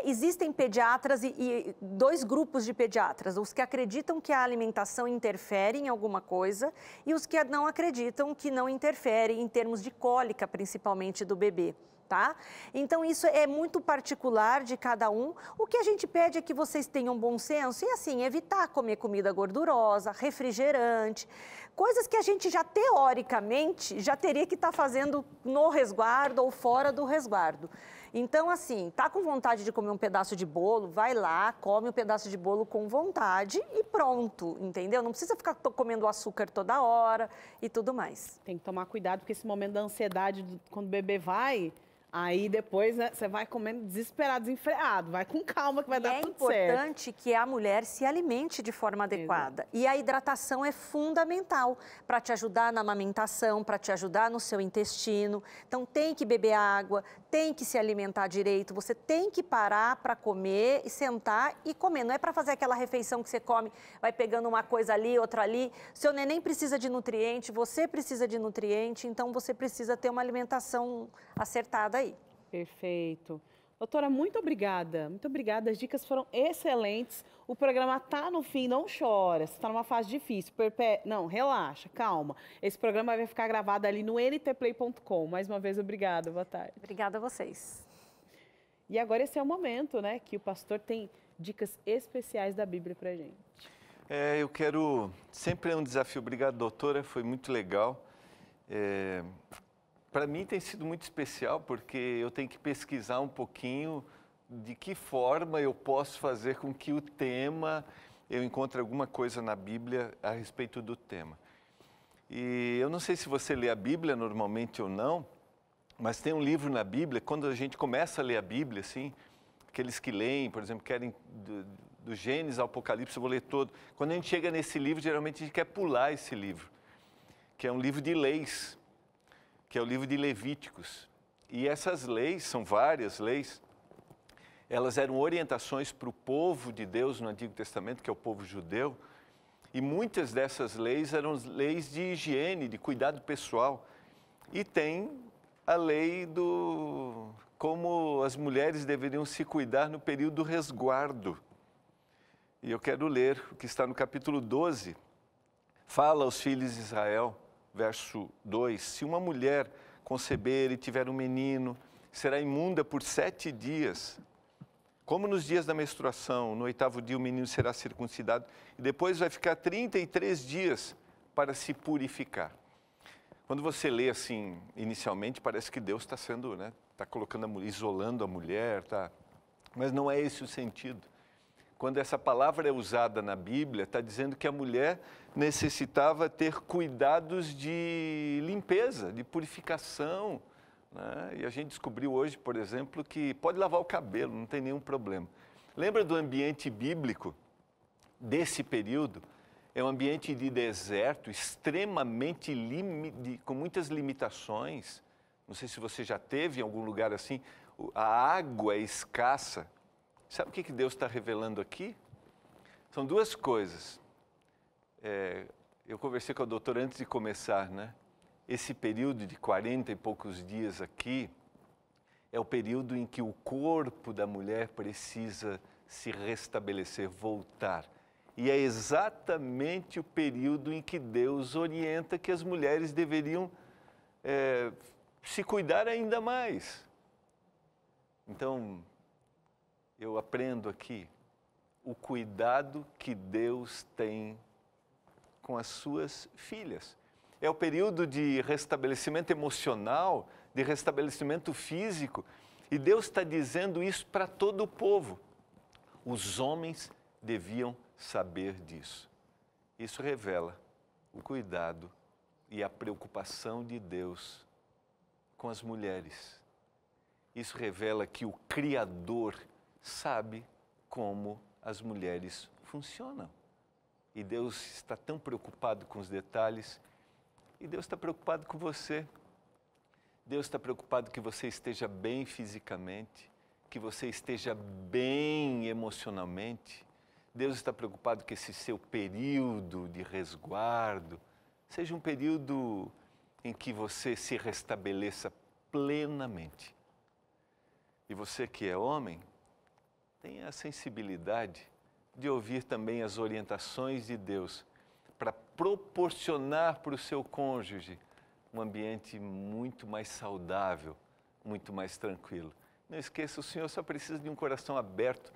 Existem pediatras e dois grupos de pediatras, os que acreditam que a alimentação interfere em alguma coisa e os que não acreditam que não interfere em termos de cólica, principalmente do bebê. Tá? Então, isso é muito particular de cada um. O que a gente pede é que vocês tenham bom senso e, assim, evitar comer comida gordurosa, refrigerante, coisas que a gente já, teoricamente, já teria que estar fazendo no resguardo ou fora do resguardo. Então, assim, tá com vontade de comer um pedaço de bolo, vai lá, come um pedaço de bolo com vontade e pronto, entendeu? Não precisa ficar comendo açúcar toda hora e tudo mais. Tem que tomar cuidado, porque esse momento da ansiedade, quando o bebê vai... Aí depois, né, você vai comendo desesperado, desenfreado. Vai com calma que vai dar tudo certo. É importante que a mulher se alimente de forma adequada. E a hidratação é fundamental para te ajudar na amamentação, para te ajudar no seu intestino. Então, tem que beber água, tem que se alimentar direito. Você tem que parar para comer e sentar e comer. Não é para fazer aquela refeição que você come, vai pegando uma coisa ali, outra ali. Seu neném precisa de nutriente, você precisa de nutriente. Então, você precisa ter uma alimentação acertada aí. Perfeito. Doutora, muito obrigada. Muito obrigada. As dicas foram excelentes. O programa tá no fim, não chora. Você está numa fase difícil. Não, relaxa, calma. Esse programa vai ficar gravado ali no ntplay.com. Mais uma vez, obrigada. Boa tarde. Obrigada a vocês. E agora esse é o momento, né, que o pastor tem dicas especiais da Bíblia pra gente. Eu quero... Sempre é um desafio. Obrigado, doutora. Foi muito legal. Para mim tem sido muito especial, porque eu tenho que pesquisar um pouquinho de que forma eu posso fazer com que o tema, eu encontre alguma coisa na Bíblia a respeito do tema. E eu não sei se você lê a Bíblia normalmente ou não, mas tem um livro na Bíblia, quando a gente começa a ler a Bíblia, assim, aqueles que leem, por exemplo, querem do Gênesis ao Apocalipse, eu vou ler todo. Quando a gente chega nesse livro, geralmente a gente quer pular esse livro, que é um livro de leis, que é o livro de Levíticos. E essas leis, são várias leis, elas eram orientações para o povo de Deus no Antigo Testamento, que é o povo judeu, e muitas dessas leis eram leis de higiene, de cuidado pessoal. E tem a lei do como as mulheres deveriam se cuidar no período do resguardo. E eu quero ler o que está no capítulo 12. Fala aos filhos de Israel, verso 2, se uma mulher conceber e tiver um menino, será imunda por 7 dias. Como nos dias da menstruação, no 8º dia o menino será circuncidado e depois vai ficar 33 dias para se purificar. Quando você lê assim, inicialmente, parece que Deus está sendo, né, está colocando, isolando a mulher, tá? Mas não é esse o sentido. Quando essa palavra é usada na Bíblia, está dizendo que a mulher necessitava ter cuidados de limpeza, de purificação, né? E a gente descobriu hoje, por exemplo, que pode lavar o cabelo, não tem nenhum problema. Lembra do ambiente bíblico desse período? É um ambiente de deserto, extremamente com muitas limitações. Não sei se você já teve em algum lugar assim, a água é escassa. Sabe o que Deus está revelando aqui? São duas coisas. Eu conversei com a doutora antes de começar, né? Esse período de 40 e poucos dias aqui é o período em que o corpo da mulher precisa se restabelecer, voltar. E é exatamente o período em que Deus orienta que as mulheres deveriam se cuidar ainda mais. Então, eu aprendo aqui o cuidado que Deus tem com as suas filhas. é o período de restabelecimento emocional, de restabelecimento físico. E Deus está dizendo isso para todo o povo. Os homens deviam saber disso. Isso revela o cuidado e a preocupação de Deus com as mulheres. Isso revela que o Criador sabe como as mulheres funcionam. E Deus está tão preocupado com os detalhes. E Deus está preocupado com você. Deus está preocupado que você esteja bem fisicamente, que você esteja bem emocionalmente. Deus está preocupado que esse seu período de resguardo seja um período em que você se restabeleça plenamente. E você que é homem, tenha a sensibilidade de ouvir também as orientações de Deus para proporcionar para o seu cônjuge um ambiente muito mais saudável, muito mais tranquilo. Não esqueça, o Senhor só precisa de um coração aberto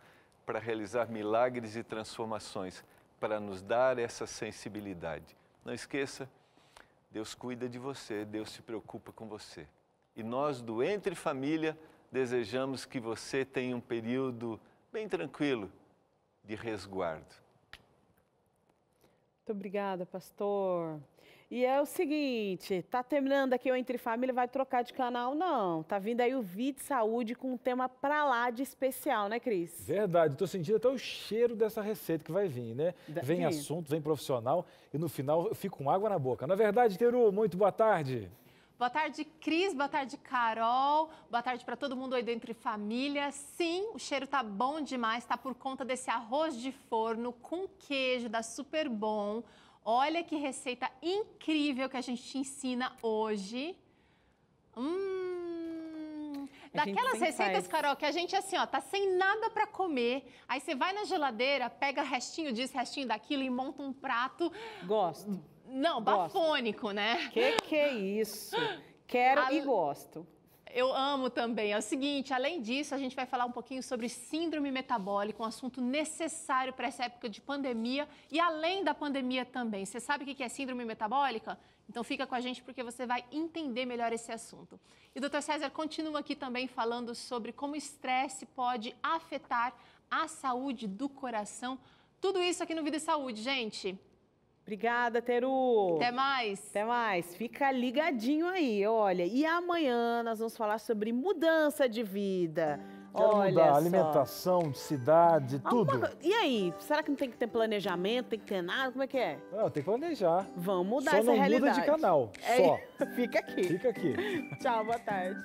para realizar milagres e transformações, para nos dar essa sensibilidade. Não esqueça, Deus cuida de você, Deus se preocupa com você. E nós do Entre Família desejamos que você tenha um período bem tranquilo de resguardo. Muito obrigada, pastor. E é o seguinte, tá terminando aqui o Entre Família, vai trocar de canal? Não. Tá vindo aí o Vide Saúde com um tema pra lá de especial, né, Cris? Verdade, tô sentindo até o cheiro dessa receita que vai vir, né? Vem assunto, vem profissional e no final eu fico com água na boca. Na verdade, Teru, muito boa tarde. Boa tarde, Cris. Boa tarde, Carol. Boa tarde para todo mundo aí do Entre Família. Sim, o cheiro tá bom demais, tá por conta desse arroz de forno com queijo da Super Bom. Olha que receita incrível que a gente te ensina hoje. Daquelas receitas, Carol, que a gente assim, ó, tá sem nada para comer. Aí você vai na geladeira, pega restinho disso, restinho daquilo e monta um prato. Gosto. Não, bafônico, né? Que é isso? Quero e gosto. Eu amo também. É o seguinte, além disso, a gente vai falar um pouquinho sobre síndrome metabólica, um assunto necessário para essa época de pandemia e além da pandemia também. Você sabe o que é síndrome metabólica? Então fica com a gente porque você vai entender melhor esse assunto. E o Dr. César continua aqui também falando sobre como o estresse pode afetar a saúde do coração. Tudo isso aqui no Vida e Saúde, gente. Obrigada, Teru. Até mais. Até mais. Fica ligadinho aí, olha. E amanhã nós vamos falar sobre mudança de vida. Quero mudar alimentação, de cidade, tudo. E aí, será que não tem que ter planejamento, tem que ter nada? Como é que é? Não, tem que planejar. Vamos mudar só essa realidade. Só não muda de canal, só. Fica aqui. Fica aqui. Tchau, boa tarde.